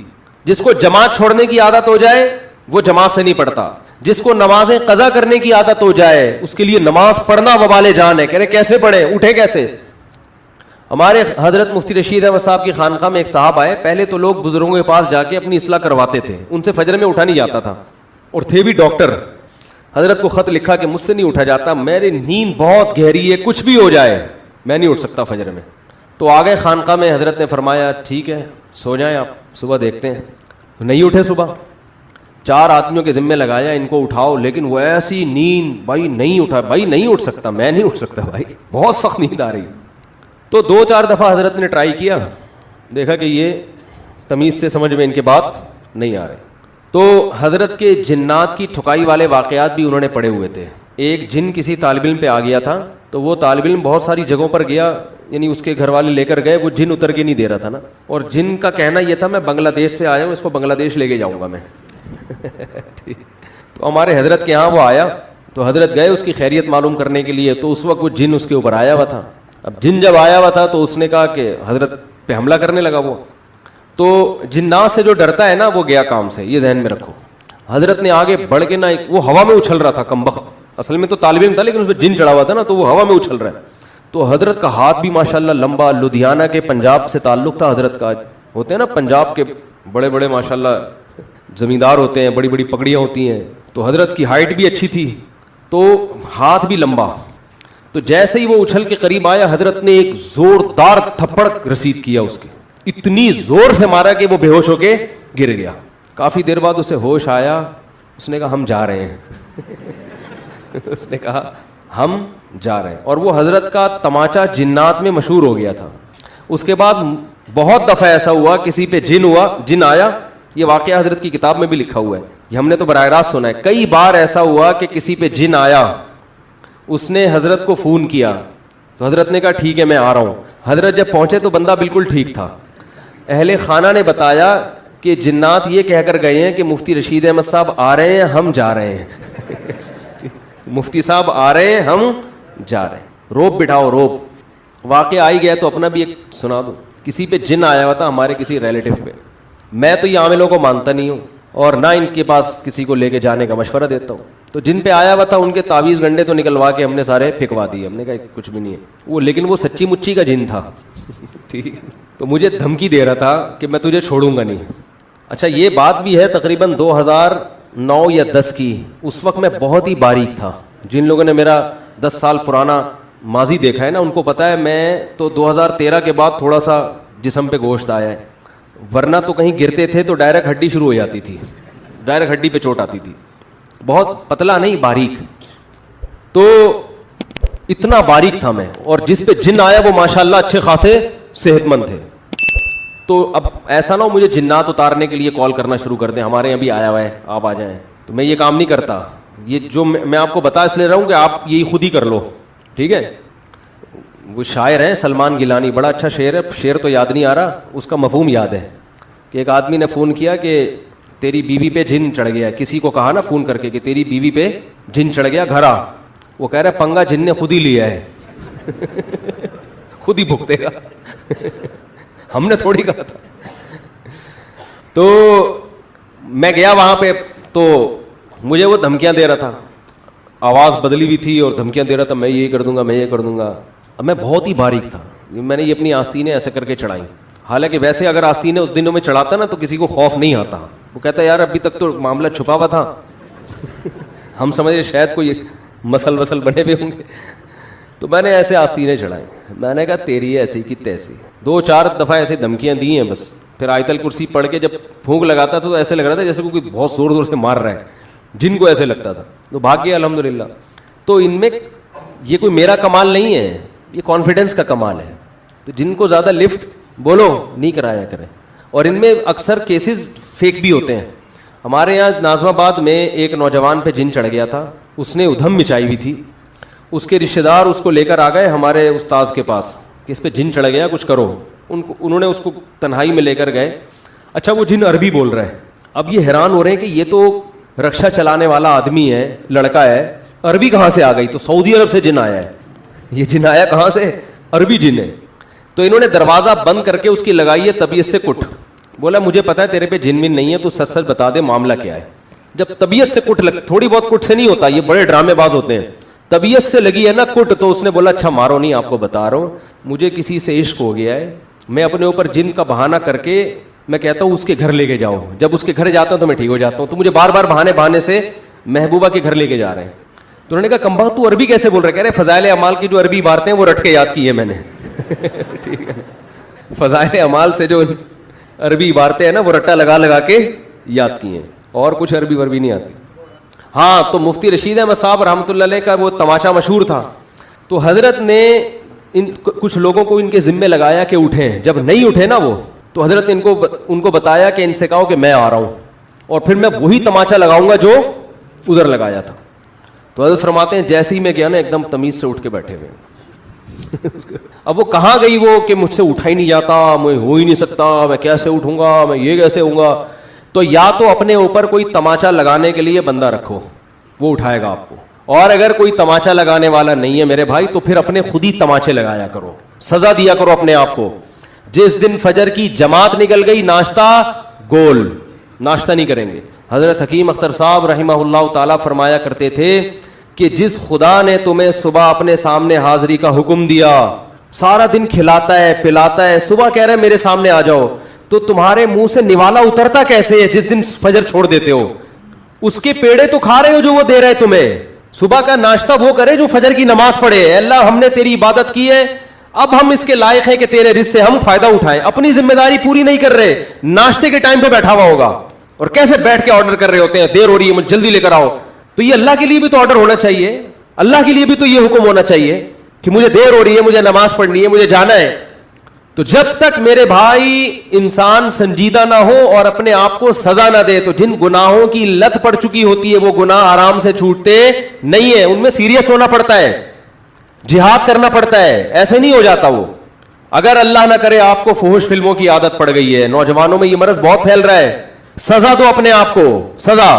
جس کو جماعت چھوڑنے کی عادت ہو جائے وہ جماعت سے نہیں پڑھتا. جس کو نمازیں قضا کرنے کی عادت ہو جائے اس کے لیے نماز پڑھنا وبال جان ہے. کہہ رہے کیسے پڑھے, اٹھے کیسے. ہمارے حضرت مفتی رشید احمد صاحب کی خانقاہ میں ایک صاحب آئے. پہلے تو لوگ بزرگوں کے پاس جا کے اپنی اصلاح کرواتے تھے, ان سے فجر میں اٹھا نہیں جاتا تھا, اور تھے بھی ڈاکٹر. حضرت کو خط لکھا کہ مجھ سے نہیں اٹھا جاتا, میری نیند بہت گہری ہے, کچھ بھی ہو جائے میں نہیں اٹھ سکتا فجر میں. تو آ گئے خانقاہ میں, حضرت نے فرمایا ٹھیک ہے سو جائیں آپ, صبح دیکھتے ہیں. تو نہیں اٹھے صبح, 4 آدمیوں کے ذمے لگایا ان کو اٹھاؤ, لیکن وہ ایسی نیند, بھائی نہیں اٹھا, بھائی نہیں اٹھ سکتا, میں نہیں اٹھ سکتا بھائی, بہت سخت نیند آ رہی. تو 2-4 دفعہ حضرت نے ٹرائی کیا, دیکھا کہ یہ تمیز سے سمجھ میں ان کے بات نہیں آ رہے. تو حضرت کے جنات کی ٹھکائی والے واقعات بھی انہوں نے پڑھے ہوئے تھے. ایک جن کسی طالب علم پہ آ گیا تھا, تو وہ طالب علم بہت ساری جگہوں پر گیا, یعنی اس کے گھر والے لے کر گئے, وہ جن اتر کے نہیں دے رہا تھا نا, اور جن کا کہنا یہ تھا میں بنگلہ دیش سے آیا ہوں, اس کو بنگلہ دیش لے کے جاؤں گا میں. تو ہمارے حضرت کے یہاں وہ آیا, تو حضرت گئے اس کی خیریت معلوم کرنے کے لیے. تو اس وقت وہ جن اس کے اوپر آیا ہوا تھا. اب جن جب آیا ہوا تھا تو اس نے کہا کہ حضرت پہ حملہ کرنے لگا وہ. تو جنات سے جو ڈرتا ہے نا وہ گیا کام سے, یہ ذہن میں رکھو. حضرت نے آگے بڑھ کے نا, وہ ہوا میں اچھل رہا تھا کمبخت, اصل میں تو طالب علم تھا لیکن اس پہ جن چڑھا ہوا تھا نا, تو وہ ہوا میں اچھل رہا ہے. تو حضرت کا ہاتھ بھی ماشاءاللہ لمبا, لدھیانہ کے پنجاب سے تعلق تھا حضرت کا. ہوتے ہیں نا پنجاب کے بڑے بڑے ماشاءاللہ زمیندار ہوتے ہیں, بڑی بڑی پگڑیاں ہوتی ہیں. تو حضرت کی ہائٹ بھی اچھی تھی, تو ہاتھ بھی لمبا. تو جیسے ہی وہ اچھل کے قریب آیا, حضرت نے ایک زوردار تھپڑ رسید کیا اس کے, اتنی زور سے مارا کہ وہ بے ہوش ہو کے گر گیا. کافی دیر بعد اسے ہوش آیا, اس نے کہا ہم جا رہے ہیں. اس نے کہا ہم جا رہے ہیں. اور وہ حضرت کا تماچا جنات میں مشہور ہو گیا تھا. اس کے بعد بہت دفعہ ایسا ہوا کسی پہ جن آیا, یہ واقعہ حضرت کی کتاب میں بھی لکھا ہوا ہے, یہ ہم نے تو براہ راست سنا ہے. کئی بار ایسا ہوا کہ کسی پہ جن آیا, اس نے حضرت کو فون کیا, تو حضرت نے کہا ٹھیک ہے میں آ رہا ہوں. حضرت جب پہنچے تو بندہ بالکل ٹھیک تھا. اہل خانہ نے بتایا کہ جنات یہ کہہ کر گئے ہیں کہ مفتی رشید احمد صاحب آ رہے ہیں, ہم جا رہے ہیں. مفتی صاحب آ رہے ہیں, ہم جا رہے ہیں. روب بٹھاؤ روب. واقعہ آئی گیا تو اپنا بھی ایک سنا دو. کسی پہ جن آیا ہوا تھا ہمارے کسی ریلیٹو پہ. میں تو یہ عاملوں کو مانتا نہیں ہوں, اور نہ ان کے پاس کسی کو لے کے جانے کا مشورہ دیتا ہوں. تو جن پہ آیا ہوا تھا ان کے تعویذ گنڈے تو نکلوا کے ہم نے سارے پھینکوا دیے. ہم نے کہا کچھ بھی نہیں ہے وہ, لیکن وہ سچی مچی کا جن تھا. ٹھیک, تو مجھے دھمکی دے رہا تھا کہ میں تجھے چھوڑوں گا نہیں. اچھا یہ بات بھی ہے تقریباً 2009 یا 10 کی. اس وقت میں بہت ہی باریک تھا. جن لوگوں نے میرا 10 سال پرانا ماضی دیکھا ہے نا, ان کو پتہ ہے میں تو 2013 کے بعد تھوڑا سا جسم پہ گوشت آیا ہے, ورنہ تو کہیں گرتے تھے تو ڈائریکٹ ہڈی شروع ہو جاتی تھی, ڈائریکٹ ہڈی پہ چوٹ آتی تھی. بہت پتلا نہیں, باریک. تو اتنا باریک تھا میں, اور جس پہ جن آیا وہ ماشاءاللہ اچھے خاصے صحت مند تھے. تو اب ایسا نہ ہو مجھے جنات اتارنے کے لیے کال کرنا شروع کر دیں, ہمارے یہاں بھی آیا ہوا ہے آپ آ جائیں. تو میں یہ کام نہیں کرتا. یہ جو میں آپ کو بتا اس لیے رہا ہوں کہ آپ یہی خود ہی کر لو. ٹھیک ہے, وہ شاعر ہیں سلمان گیلانی, بڑا اچھا شعر ہے, شعر تو یاد نہیں آ رہا, اس کا مفہوم یاد ہے. کہ ایک آدمی نے فون کیا کہ تیری بیوی پہ جن چڑھ گیا. کسی کو کہا نا فون کر کے کہ تیری بیوی پہ جن چڑھ گیا, گھر آ. وہ کہہ رہا ہے پنگا جن نے خود ہی لیا ہے, خود ہی بھگتے گا, ہم نے تھوڑی کہا تھا. تو میں گیا وہاں پہ, تو مجھے وہ دھمکیاں دے رہا تھا, آواز بدلی بھی تھی اور دھمکیاں دے رہا تھا, میں یہ کر دوں گا, میں یہ کر دوں گا. اب میں بہت ہی باریک تھا, میں نے یہ اپنی آستینیں ایسے کر کے چڑھائیں. حالانکہ ویسے اگر آستینیں اس دنوں میں چڑھاتا نا تو کسی کو خوف نہیں آتا. وہ کہتا ہے یار ابھی تک تو معاملہ چھپا ہوا تھا, ہم سمجھے شاید کوئی مسل وسل بنے ہوئے ہوں گے. تو میں نے ایسے آستینیں چڑھائیں. میں نے کہا تیری ایسی کی تیسی. 2-4 دفعہ ایسے دھمکیاں دی ہیں بس. پھر آیت الکرسی پڑھ کے جب پھونک لگاتا تھا تو ایسے لگ رہا تھا جیسے کوئی بہت زور زور سے مار رہا ہے, جن کو ایسے لگتا تھا. تو بھاگ گیا الحمدللہ. تو ان میں یہ کوئی میرا کمال نہیں ہے, یہ کانفیڈنس کا کمال ہے. تو جن کو زیادہ لفٹ بولو نہیں کرایا کریں. اور ان میں اکثر کیسز فیک بھی ہوتے ہیں. ہمارے یہاں ناظم آباد میں ایک نوجوان پہ جن چڑھ گیا تھا, اس نے ادھم مچائی ہوئی تھی. اس کے رشتہ دار اس کو لے کر آ گئے ہمارے استاذ کے پاس کہ اس پہ جن چڑھ گیا, کچھ کرو. انہوں نے اس کو تنہائی میں لے کر گئے. اچھا وہ جن عربی بول رہا ہے. اب یہ حیران ہو رہے ہیں کہ یہ تو رکشا چلانے والا آدمی ہے, لڑکا ہے, عربی کہاں سے آ گئی؟ تو سعودی عرب سے جن آیا ہے. یہ جن آیا کہاں سے؟ عربی جن ہے. تو انہوں نے دروازہ بند کر کے اس کی لگائی ہے طبیعت سے کٹ. بولا مجھے پتا ہے تیرے پہ جن من نہیں ہے, تو سچ سچ بتا دے معاملہ کیا ہے. جب طبیعت سے کٹ تھوڑی بہت کٹ سے نہیں ہوتا, یہ بڑے ڈرامے باز ہوتے ہیں, طبیعت سے لگی ہے نا کٹ, تو اس نے بولا اچھا مارو نہیں, آپ کو بتا رہا ہوں مجھے کسی سے عشق ہو گیا ہے, میں اپنے اوپر جن کا بہانہ کر کے میں کہتا ہوں اس کے گھر لے کے جاؤ, جب اس کے گھر جاتا ہوں تو میں ٹھیک ہو جاتا ہوں, تو مجھے بار بار بہانے سے محبوبہ کے گھر لے کے جا رہے ہیں. تو انہوں نے کہا کمبخت تو عربی کیسے بول رہے, کہہ رہے فضائل اعمال کی جو عربی عبارتیں ہیں وہ رٹ کے یاد کی ہے میں نے. ٹھیک ہے, فضائل اعمال سے جو عربی عبارتیں ہیں نا وہ رٹا لگا کے یاد کی ہیں, اور کچھ عربی وربی نہیں آتی. ہاں, تو مفتی رشید احمد صاحب رحمۃ اللہ علیہ کا وہ تماشا مشہور تھا, تو حضرت نے کچھ لوگوں کو ان کے ذمے لگایا کہ اٹھیں, جب نہیں اٹھے نا وہ, تو حضرت نے ان کو بتایا کہ ان سے کہو کہ میں آ رہا ہوں اور پھر میں وہی تماچا لگاؤں گا جو ادھر لگایا تھا. تو حضرت فرماتے ہیں جیسے ہی میں گیا نا ایک دم تمیز سے اٹھ کے بیٹھے ہوئے. اب وہ کہاں گئی وہ کہ مجھ سے اٹھا ہی نہیں جاتا, میں ہو ہی نہیں سکتا, میں کیسے اٹھوں گا, میں یہ کیسے ہوں گا. تو یا تو اپنے اوپر کوئی تماچا لگانے کے لیے بندہ رکھو, وہ اٹھائے گا آپ کو, اور اگر کوئی تماچا لگانے والا نہیں ہے میرے بھائی تو پھر اپنے خود ہی تماچے لگایا کرو, سزا دیا کرو اپنے آپ کو. جس دن فجر کی جماعت نکل گئی ناشتہ گول, ناشتہ نہیں کریں گے. حضرت حکیم اختر صاحب رحمہ اللہ تعالیٰ فرمایا کرتے تھے کہ جس خدا نے تمہیں صبح اپنے سامنے حاضری کا حکم دیا, سارا دن کھلاتا ہے پلاتا ہے, صبح کہہ رہے میرے سامنے آ جاؤ, تو تمہارے منہ سے نوالا اترتا کیسے ہے جس دن فجر چھوڑ دیتے ہو؟ اس کے پیڑے تو کھا رہے ہو جو وہ دے رہے تمہیں. صبح کا ناشتہ وہ کرے جو فجر کی نماز پڑھے. اللہ ہم نے تیری عبادت کی ہے, اب ہم اس کے لائق ہیں کہ تیرے رزق سے ہم فائدہ اٹھائیں. اپنی ذمہ داری پوری نہیں کر رہے, ناشتے کے ٹائم پہ بیٹھا ہوا ہوگا اور کیسے بیٹھ کے آرڈر کر رہے ہوتے ہیں, دیر ہو رہی ہے مجھے جلدی لے کر آؤ. تو یہ اللہ کے لیے بھی تو آرڈر ہونا چاہیے, اللہ کے لیے بھی تو یہ حکم ہونا چاہیے کہ مجھے دیر ہو رہی ہے, مجھے نماز پڑھنی ہے, مجھے جانا ہے. تو جب تک میرے بھائی انسان سنجیدہ نہ ہو اور اپنے آپ کو سزا نہ دے, تو جن گناہوں کی لت پڑ چکی ہوتی ہے وہ گناہ آرام سے چھوٹتے نہیں ہیں, ان میں سیریس ہونا پڑتا ہے, جہاد کرنا پڑتا ہے, ایسے نہیں ہو جاتا وہ. اگر اللہ نہ کرے آپ کو فحش فلموں کی عادت پڑ گئی ہے, نوجوانوں میں یہ مرض بہت پھیل رہا ہے, سزا دو اپنے آپ کو, سزا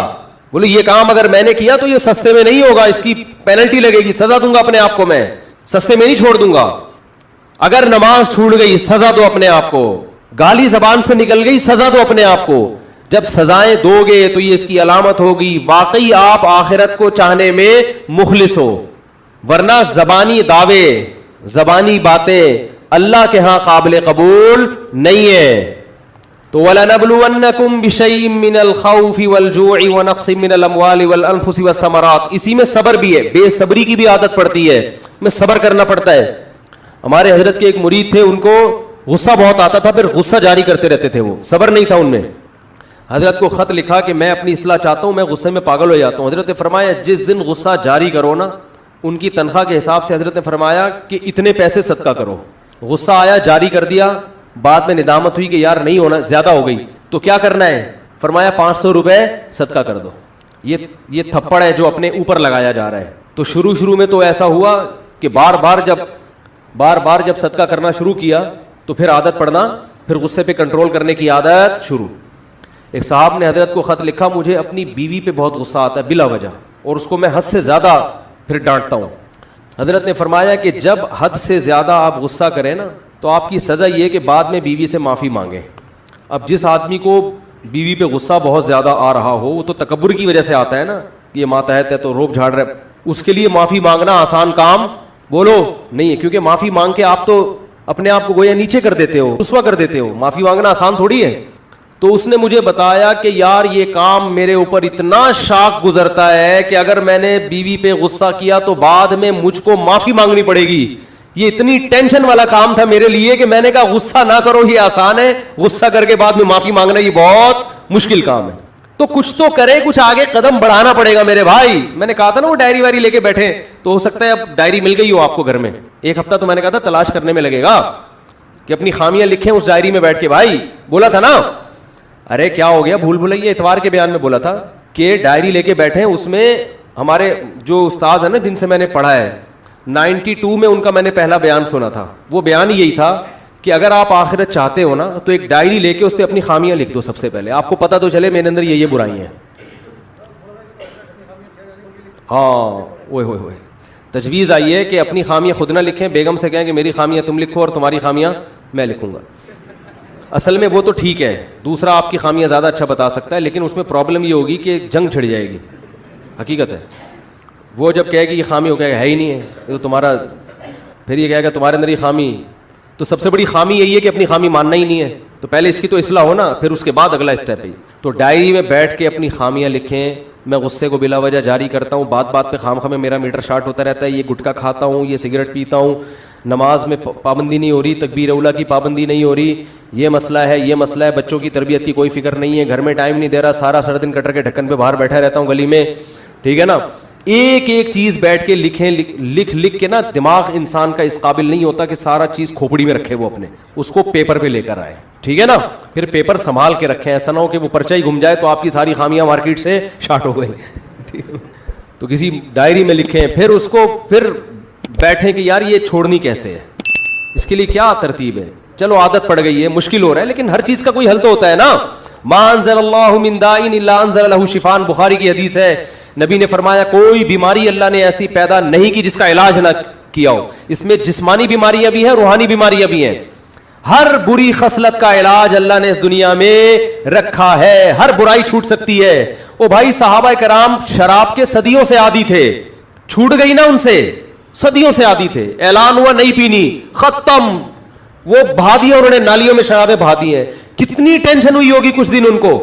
بولے یہ کام اگر میں نے کیا تو یہ سستے میں نہیں ہوگا, اس کی پینلٹی لگے گی, سزا دوں گا اپنے آپ کو, میں سستے میں نہیں چھوڑ دوں گا. اگر نماز چھوٹ گئی سزا دو اپنے آپ کو, گالی زبان سے نکل گئی سزا دو اپنے آپ کو. جب سزائیں دو گے تو یہ اس کی علامت ہوگی واقعی آپ آخرت کو چاہنے میں مخلص ہو, ورنہ زبانی دعوے, زبانی باتیں اللہ کے ہاں قابل قبول نہیں ہے. تو وَلَنَبْلُوَنَّكُمْ بِشَيْءٍ مِّنَ الْخَوْفِ وَالْجُوعِ وَنَقْصٍ مِّنَ الْأَمْوَالِ وَالْأَنفُسِ وَالثَّمَرَاتِ. اسی میں صبر بھی ہے, بے صبری کی بھی عادت پڑتی ہے, میں صبر کرنا پڑتا ہے. ہمارے حضرت کے ایک مرید تھے, ان کو غصہ بہت آتا تھا, پھر غصہ جاری کرتے رہتے تھے, وہ صبر نہیں تھا ان میں. حضرت کو خط لکھا کہ میں اپنی اصلاح چاہتا ہوں, میں غصے میں پاگل ہو جاتا ہوں. حضرت نے فرمایا جس دن غصہ جاری کرو نا, ان کی تنخواہ کے حساب سے حضرت نے فرمایا کہ اتنے پیسے صدقہ کرو. غصہ آیا جاری کر دیا, بعد میں ندامت ہوئی کہ یار نہیں ہونا, زیادہ ہو گئی, تو کیا کرنا ہے؟ فرمایا 500 روپے صدقہ کر دو. یہ تھپڑ ہے جو اپنے اوپر لگایا جا رہا ہے. تو شروع میں تو ایسا ہوا کہ بار بار جب صدقہ کرنا شروع کیا تو پھر عادت پڑنا, پھر غصے پہ کنٹرول کرنے کی عادت شروع. ایک صاحب نے حضرت کو خط لکھا, مجھے اپنی بیوی پہ بہت غصہ آتا ہے بلا وجہ, اور اس کو میں حد سے زیادہ پھر ڈانٹتا ہوں. حضرت نے فرمایا کہ جب حد سے زیادہ آپ غصہ کریں نا تو آپ کی سزا یہ کہ بعد میں بیوی سے معافی مانگیں. اب جس آدمی کو بیوی پہ غصہ بہت زیادہ آ رہا ہو, وہ تو تکبر کی وجہ سے آتا ہے نا, یہ ماتحت ہے تو روب جھاڑ رہے, اس کے لیے معافی مانگنا آسان کام بولو نہیں ہے, کیونکہ معافی مانگ کے آپ تو اپنے آپ کو گویا نیچے کر دیتے ہو, رسوا کر دیتے ہو. معافی مانگنا آسان تھوڑی ہے. تو اس نے مجھے بتایا کہ یار یہ کام میرے اوپر اتنا شاق گزرتا ہے کہ اگر میں نے بیوی پہ غصہ کیا تو بعد میں مجھ کو معافی مانگنی پڑے گی. یہ اتنی ٹینشن والا کام تھا میرے لیے کہ میں نے کہا غصہ نہ کرو, یہ آسان ہے, غصہ کر کے بعد میں معافی مانگنا یہ بہت مشکل کام ہے. تو کچھ تو کرے, کچھ آگے قدم بڑھانا پڑے گا میرے بھائی. میں نے کہا تھا نا وہ ڈائری وائری لے کے بیٹھے, تو ہو سکتا ہے اب ڈائری مل گئی ہو آپ کو گھر میں. ایک ہفتہ تو میں نے کہا تھا تلاش کرنے میں لگے گا کہ اپنی خامیاں لکھیں اس ڈائری میں بیٹھ کے. بھائی بولا تھا نا, ارے کیا ہو گیا, بھول بھلائیے اتوار کے بیان میں بولا تھا کہ ڈائری لے کے بیٹھے, اس میں ہمارے جو استاذ ہیں نا جن سے میں نے پڑھا ہے 92 میں ان کا میں نے پہلا بیان سنا تھا. وہ بیان یہی تھا کہ اگر آپ آخرت چاہتے ہو نا تو ایک ڈائری لے کے اس پہ اپنی خامیاں لکھ دو. سب سے پہلے آپ کو پتہ تو چلے میرے اندر یہ برائی ہیں. ہاں ہوئے تجویز آئی ہے کہ اپنی خامیاں خود نہ لکھیں, بیگم سے کہیں کہ میری خامیاں تم لکھو اور تمہاری خامیاں میں لکھوں گا. اصل میں وہ تو ٹھیک ہے, دوسرا آپ کی خامیاں زیادہ اچھا بتا سکتا ہے, لیکن اس میں پرابلم یہ ہوگی کہ جنگ چھڑ جائے گی. حقیقت ہے وہ جب کہے کہ یہ خامی ہو، کہے گا ہے ہی نہیں ہے یہ تو تمہارا، پھر یہ کہے گا تمہارے اندر یہ خامی، تو سب سے بڑی خامی یہی ہے کہ اپنی خامی ماننا ہی نہیں ہے. تو پہلے اس کی تو اصلاح ہو نا، پھر اس کے بعد اگلا اسٹیپ ہے. تو ڈائری میں بیٹھ کے اپنی خامیاں لکھیں. میں غصے کو بلا وجہ جاری کرتا ہوں، بات بات پہ خام خامے میرا میٹر شارٹ ہوتا رہتا ہے، یہ گٹکا کھاتا ہوں، یہ سگریٹ پیتا ہوں، نماز میں پابندی نہیں ہو رہی، تکبیر اولیٰ کی پابندی نہیں ہو رہی، یہ مسئلہ ہے، یہ مسئلہ ہے، بچوں کی تربیت کی کوئی فکر نہیں ہے، گھر میں ٹائم نہیں دے رہا، سارا دن کٹر کے ڈھکن پہ باہر بیٹھا رہتا ہوں گلی میں. ٹھیک ہے نا. ایک ایک چیز بیٹھ کے لکھیں. لکھ کے نا دماغ انسان کا اس قابل نہیں ہوتا کہ سارا چیز کھوپڑی میں رکھے، وہ اپنے اس کو پیپر پہ لے کر آئے. ٹھیک ہے نا. پھر پیپر سنبھال کے رکھیں، ایسا نہ ہو کہ وہ پرچہ ہی گم جائے تو آپ کی ساری خامیاں مارکیٹ سے شارٹ ہو گئی. تو کسی ڈائری میں لکھیں، پھر اس کو پھر بیٹھیں کہ یار یہ چھوڑنی کیسے ہے، اس کے لیے کیا ترتیب ہے. چلو عادت پڑ گئی ہے، مشکل ہو رہا ہے، لیکن ہر چیز کا کوئی حل تو ہوتا ہے نا. ما انزل اللہ من داء الا انزل له شفاء، بخاری کی حدیث ہے. نبی نے فرمایا کوئی بیماری اللہ نے ایسی پیدا نہیں کی جس کا علاج نہ کیا ہو. اس میں جسمانی بیماریاں بھی ہیں، روحانی بیماریاں بھی ہیں. ہر بری خصلت کا علاج اللہ نے اس دنیا میں رکھا ہے. ہر برائی چھوٹ سکتی ہے. او بھائی صحابہ کرام شراب کے صدیوں سے عادی تھے، چھوٹ گئی نا ان سے، صدیوں سے عادی تھے. اعلان ہوا نہیں پینی، ختم، وہ بہا دیا انہوں نے، نالیوں میں شرابیں بہا دی ہیں. کتنی ٹینشن ہوئی ہوگی کچھ دن ان کو.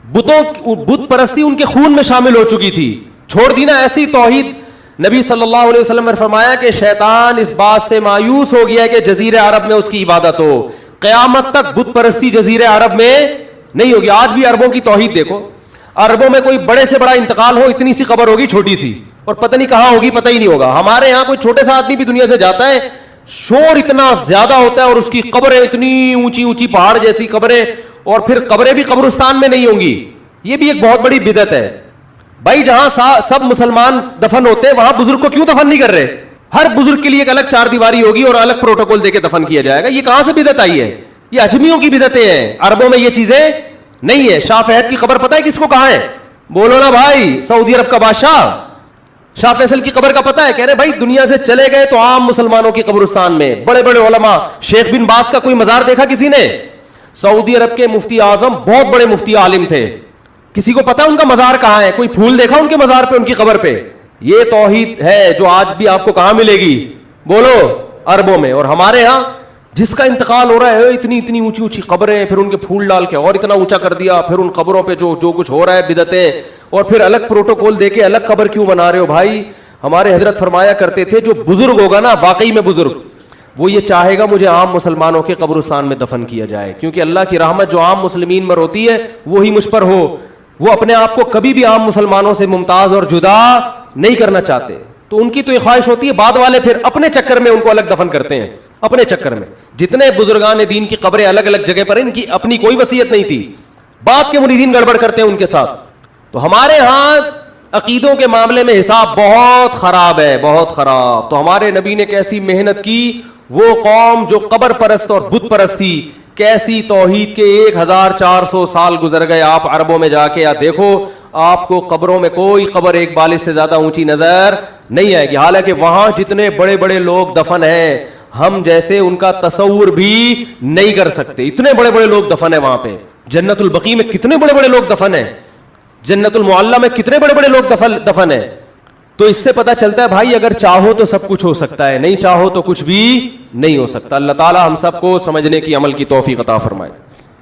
بت پرستی ان کے خون میں شامل ہو چکی تھی، چھوڑ دی نا. ایسی توحید. نبی صلی اللہ علیہ وسلم نے فرمایا کہ شیطان اس بات سے مایوس ہو گیا ہے کہ جزیرہ عرب میں اس کی عبادت ہو. قیامت تک بت پرستی جزیرہ عرب میں نہیں ہوگی. آج بھی عربوں کی توحید دیکھو، عربوں میں کوئی بڑے سے بڑا انتقال ہو، اتنی سی قبر ہوگی چھوٹی سی، اور پتہ نہیں کہاں ہوگی، پتہ ہی نہیں ہوگا. ہمارے ہاں کوئی چھوٹے سا آدمی بھی دنیا سے جاتا ہے، شور اتنا زیادہ ہوتا ہے، اور اس کی قبریں اتنی اونچی اونچی پہاڑ جیسی قبریں، اور پھر قبریں بھی قبرستان میں نہیں ہوں گی. یہ بھی ایک بہت بڑی بدعت ہے. بھائی جہاں سب مسلمان دفن ہوتے ہیں وہاں بزرگ کو کیوں دفن نہیں کر رہے؟ ہر بزرگ کے لیے ایک الگ چار دیواری ہوگی اور الگ پروٹوکول دے کے دفن کیا جائے گا. یہ کہاں سے بدعت آئی ہے؟ یہ اجمیوں کی بدعتیں ہیں. عربوں میں یہ چیزیں نہیں ہے. شاہ فہد کی قبر پتہ ہے کس کو کہاں ہے؟ بولو نا بھائی. سعودی عرب کا بادشاہ شاہ فیصل کی قبر کا پتہ ہے؟ کہہ رہے بھائی دنیا سے چلے گئے تو عام مسلمانوں کی قبرستان میں بڑے بڑے علماء. شیخ بن باز کا کوئی مزار دیکھا کسی نے؟ سعودی عرب کے مفتی اعظم بہت بڑے مفتی عالم تھے، کسی کو پتا ان کا مزار کہاں ہے؟ کوئی پھول دیکھا ان کے مزار پہ، ان کی قبر پہ؟ یہ توحید ہے جو آج بھی آپ کو کہاں ملے گی؟ بولو عربوں میں. اور ہمارے ہاں جس کا انتقال ہو رہا ہے اتنی اتنی اونچی اونچی قبریں، پھر ان کے پھول ڈال کے اور اتنا اونچا کر دیا، پھر ان قبروں پہ جو کچھ ہو رہا ہے بدعتیں، اور پھر الگ پروٹوکول دے کے الگ قبر کیوں بنا رہے ہو بھائی؟ ہمارے حضرت فرمایا کرتے تھے جو بزرگ ہوگا نا واقعی میں بزرگ، وہ یہ چاہے گا مجھے عام مسلمانوں کے قبرستان میں دفن کیا جائے، کیونکہ اللہ کی رحمت جو عام مسلمین پر ہوتی ہے وہی مجھ پر ہو. وہ اپنے آپ کو کبھی بھی عام مسلمانوں سے ممتاز اور جدا نہیں کرنا چاہتے. تو ان کی تو یہ خواہش ہوتی ہے. بعد والے پھر اپنے چکر میں ان کو الگ دفن کرتے ہیں، اپنے چکر میں. جتنے بزرگان دین کی قبریں الگ الگ جگہ پر، ان کی اپنی کوئی وصیت نہیں تھی. بعد کے مریدین گڑبڑ کرتے ہیں ان کے ساتھ. تو ہمارے ہاں عقیدوں کے معاملے میں حساب بہت خراب ہے، بہت خراب. تو ہمارے نبی نے کیسی محنت کی. وہ قوم جو قبر پرست اور بت پرست تھی، کیسی توحید کے 1400 سال گزر گئے. آپ عربوں میں جا کے یا دیکھو، آپ کو قبروں میں کوئی قبر ایک بالش سے زیادہ اونچی نظر نہیں آئے گی. حالانکہ وہاں جتنے بڑے بڑے لوگ دفن ہیں، ہم جیسے ان کا تصور بھی نہیں کر سکتے. اتنے بڑے بڑے لوگ دفن ہیں وہاں پہ. جنت البقیع میں کتنے بڑے بڑے لوگ دفن ہیں، جنت المعلی میں کتنے بڑے بڑے لوگ دفن ہیں. تو اس سے پتہ چلتا ہے بھائی اگر چاہو تو سب کچھ ہو سکتا ہے، نہیں چاہو تو کچھ بھی نہیں ہو سکتا. اللہ تعالی ہم سب کو سمجھنے کی، عمل کی توفیق عطا فرمائے.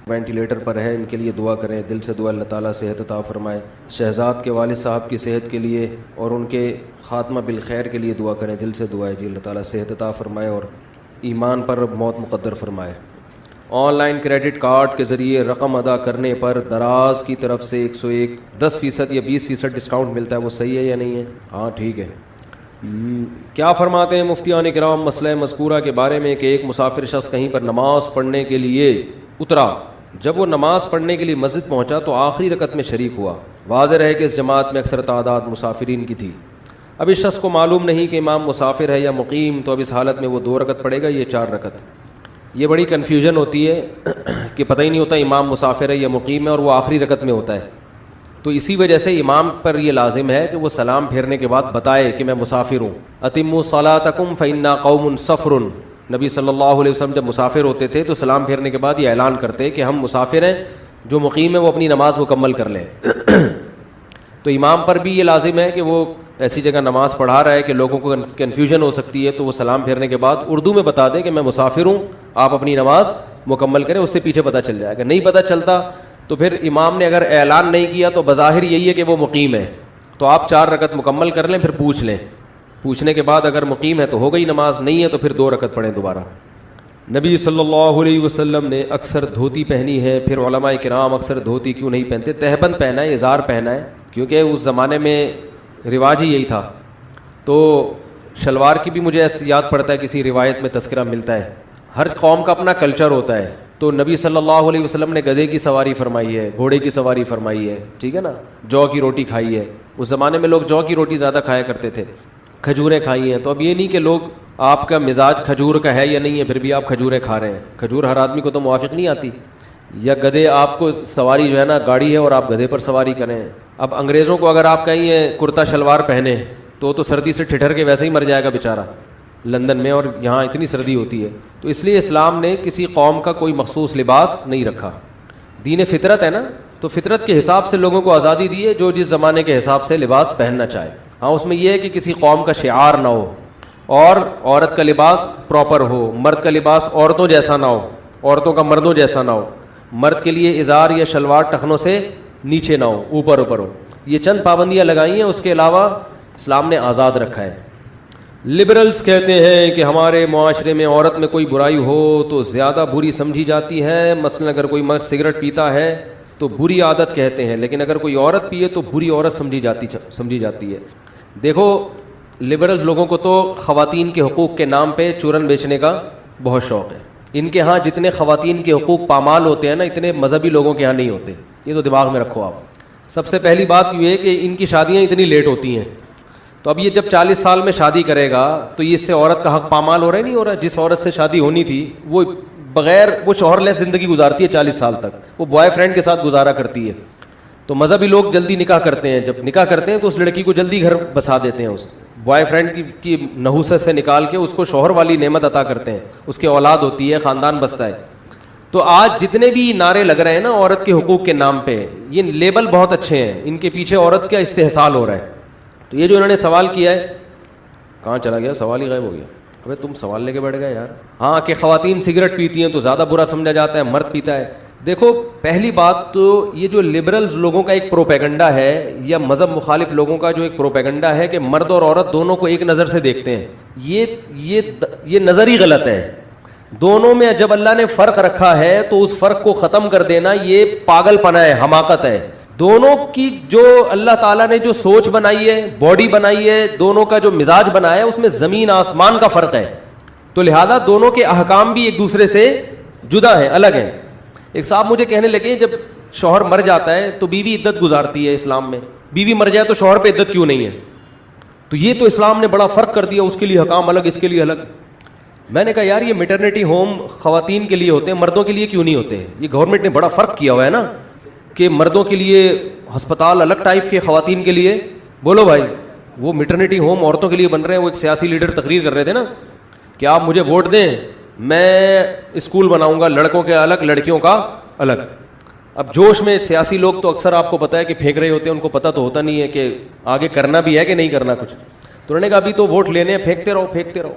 وینٹیلیٹر پر ہے، ان کے لیے دعا کریں، دل سے دعا اللہ تعالیٰ صحت عطا فرمائے. شہزاد کے والد صاحب کی صحت کے لیے اور ان کے خاتمہ بالخیر کے لیے دعا کریں، دل سے دعا ہے جی اللہ تعالیٰ صحت عطا فرمائے اور ایمان پر موت مقدر فرمائے. آن لائن کریڈٹ کارڈ کے ذریعے رقم ادا کرنے پر دراز کی طرف سے 101 10% یا 20% ڈسکاؤنٹ ملتا ہے، وہ صحیح ہے یا نہیں ہے؟ ہاں ٹھیک ہے. کیا فرماتے ہیں مفتیان کرام مسئلہ مذکورہ کے بارے میں کہ ایک مسافر شخص کہیں پر نماز پڑھنے کے لیے اترا، جب وہ نماز پڑھنے کے لیے مسجد پہنچا تو آخری رکعت میں شریک ہوا. واضح رہے کہ اس جماعت میں اکثر تعداد مسافرین کی تھی. اب اس شخص کو معلوم نہیں کہ امام مسافر ہے یا مقیم، تو اب اس حالت میں وہ 2 رکعت پڑھے گا یا 4 رکعت؟ یہ بڑی کنفیوژن ہوتی ہے کہ پتہ ہی نہیں ہوتا امام مسافر ہے یا مقیم ہے، اور وہ آخری رکعت میں ہوتا ہے. تو اسی وجہ سے امام پر یہ لازم ہے کہ وہ سلام پھیرنے کے بعد بتائے کہ میں مسافر ہوں. اتموا صلاتکم فإنا قوم سفر. نبی صلی اللہ علیہ وسلم جب مسافر ہوتے تھے تو سلام پھیرنے کے بعد یہ اعلان کرتے کہ ہم مسافر ہیں، جو مقیم ہے وہ اپنی نماز مکمل کر لیں. تو امام پر بھی یہ لازم ہے کہ وہ ایسی جگہ نماز پڑھا رہا ہے کہ لوگوں کو کنفیوژن ہو سکتی ہے تو وہ سلام پھیرنے کے بعد اردو میں بتا دے کہ میں مسافر ہوں, آپ اپنی نماز مکمل کریں, اس سے پیچھے پتہ چل جائے گا. نہیں پتہ چلتا تو پھر امام نے اگر اعلان نہیں کیا تو بظاہر یہی ہے کہ وہ مقیم ہے, تو آپ 4 رکعت مکمل کر لیں, پھر پوچھ لیں, پوچھنے کے بعد اگر مقیم ہے تو ہو گئی نماز, نہیں ہے تو پھر 2 رکعت پڑھیں دوبارہ. نبی صلی اللہ علیہ وسلم نے اکثر دھوتی پہنی ہے. پھر علماء کرام اکثر دھوتی کیوں نہیں پہنتے؟ تہبند پہنا ہے, ازار پہنا ہے, کیونکہ اس زمانے میں رواج ہی یہی تھا. تو شلوار کی بھی مجھے ایسے یاد پڑتا ہے, کسی روایت میں تذکرہ ملتا ہے, ہر قوم کا اپنا کلچر ہوتا ہے. تو نبی صلی اللہ علیہ وسلم نے گدھے کی سواری فرمائی ہے, گھوڑے کی سواری فرمائی ہے, ٹھیک ہے نا, جو کی روٹی کھائی ہے. اس زمانے میں لوگ جو کی روٹی زیادہ کھایا کرتے تھے, کھجوریں کھائی ہیں. تو اب یہ نہیں کہ لوگ آپ کا مزاج کھجور کا ہے یا نہیں ہے پھر بھی آپ کھجوریں کھا رہے ہیں. کھجور ہر آدمی کو تو موافق نہیں آتی. یا گدھے آپ کو سواری جو ہے نا گاڑی ہے اور آپ گدھے پر سواری کریں. اب انگریزوں کو اگر آپ کہیں کرتا شلوار پہنے تو سردی سے ٹھٹر کے ویسے ہی مر جائے گا بیچارہ لندن میں, اور یہاں اتنی سردی ہوتی ہے. تو اس لیے اسلام نے کسی قوم کا کوئی مخصوص لباس نہیں رکھا. دین فطرت ہے نا, تو فطرت کے حساب سے لوگوں کو آزادی دی ہے جو جس زمانے کے حساب سے لباس پہننا چاہے. ہاں اس میں یہ ہے کہ کسی قوم کا شعار نہ ہو, اور عورت کا لباس پراپر ہو, مرد کا لباس عورتوں جیسا نہ ہو, عورتوں کا مردوں جیسا نہ ہو. مرد کے لیے ازار یا شلوار ٹخنوں سے نیچے نہ ہو, اوپر ہو. یہ چند پابندیاں لگائی ہیں, اس کے علاوہ اسلام نے آزاد رکھا ہے. لبرلز کہتے ہیں کہ ہمارے معاشرے میں عورت میں کوئی برائی ہو تو زیادہ بری سمجھی جاتی ہے. مثلا اگر کوئی مرد سگریٹ پیتا ہے تو بری عادت کہتے ہیں, لیکن اگر کوئی عورت پیے تو بری عورت سمجھی جاتی ہے. دیکھو لبرل لوگوں کو تو خواتین کے حقوق کے نام پہ چورن بیچنے کا بہت شوق ہے. ان کے ہاں جتنے خواتین کے حقوق پامال ہوتے ہیں نا, اتنے مذہبی لوگوں کے ہاں نہیں ہوتے. یہ تو دماغ میں رکھو آپ. سب سے پہلی بات یہ ہے کہ ان کی شادیاں اتنی لیٹ ہوتی ہیں. تو اب یہ جب 40 سال میں شادی کرے گا تو یہ اس سے عورت کا حق پامال ہو رہا ہے, نہیں ہو رہا. جس عورت سے شادی ہونی تھی وہ بغیر وہ شوہر لیس زندگی گزارتی ہے 40 سال تک, وہ بوائے فرینڈ کے ساتھ گزارا کرتی ہے. تو مذہبی لوگ جلدی نکاح کرتے ہیں, جب نکاح کرتے ہیں تو اس لڑکی کو جلدی گھر بسا دیتے ہیں, اس بوائے فرینڈ کی نحوست سے نکال کے اس کو شوہر والی نعمت عطا کرتے ہیں, اس کی اولاد ہوتی ہے, خاندان بستا ہے. تو آج جتنے بھی نعرے لگ رہے ہیں نا عورت کے حقوق کے نام پہ, یہ لیبل بہت اچھے ہیں, ان کے پیچھے عورت کا استحصال ہو رہا ہے. تو یہ جو انہوں نے سوال کیا ہے, کہاں چلا گیا سوال ہی غائب ہو گیا. ابے تم سوال لے کے بیٹھ گئے یار. ہاں کہ خواتین سگریٹ پیتی ہیں تو زیادہ برا سمجھا جاتا ہے, مرد پیتا ہے. دیکھو پہلی بات تو یہ جو لبرلز لوگوں کا ایک پروپیگنڈا ہے, یا مذہب مخالف لوگوں کا جو ایک پروپیگنڈا ہے کہ مرد اور عورت دونوں کو ایک نظر سے دیکھتے ہیں, یہ نظر ہی غلط ہے. دونوں میں جب اللہ نے فرق رکھا ہے تو اس فرق کو ختم کر دینا یہ پاگل پنا ہے, حماقت ہے. دونوں کی جو اللہ تعالیٰ نے جو سوچ بنائی ہے, باڈی بنائی ہے, دونوں کا جو مزاج بنایا ہے, اس میں زمین آسمان کا فرق ہے. تو لہذا دونوں کے احکام بھی ایک دوسرے سے جدا ہیں, الگ ہیں. ایک صاحب مجھے کہنے لگے جب شوہر مر جاتا ہے تو بیوی عدت گزارتی ہے اسلام میں, بیوی مر جائے تو شوہر پہ عدت کیوں نہیں ہے؟ تو یہ تو اسلام نے بڑا فرق کر دیا, اس کے لیے حکام الگ, اس کے لیے الگ. میں نے کہا یار یہ میٹرنیٹی ہوم خواتین کے لیے ہوتے ہیں, مردوں کے لیے کیوں نہیں ہوتے؟ یہ گورنمنٹ نے بڑا فرق کیا ہوا ہے نا کہ مردوں کے لیے ہسپتال الگ ٹائپ کے, خواتین کے لیے. بولو بھائی, وہ میٹرنیٹی ہوم عورتوں کے لیے بن رہے ہیں. وہ ایک سیاسی لیڈر تقریر کر رہے تھے نا کہ آپ مجھے ووٹ دیں, میں اسکول بناؤں گا, لڑکوں کے الگ لڑکیوں کا الگ. اب جوش میں سیاسی لوگ تو اکثر آپ کو پتہ ہے کہ پھینک رہے ہوتے ہیں, ان کو پتہ تو ہوتا نہیں ہے کہ آگے کرنا بھی ہے کہ نہیں کرنا کچھ. تو انہوں نے کہا ابھی تو ووٹ لینے ہیں, پھینکتے رہو,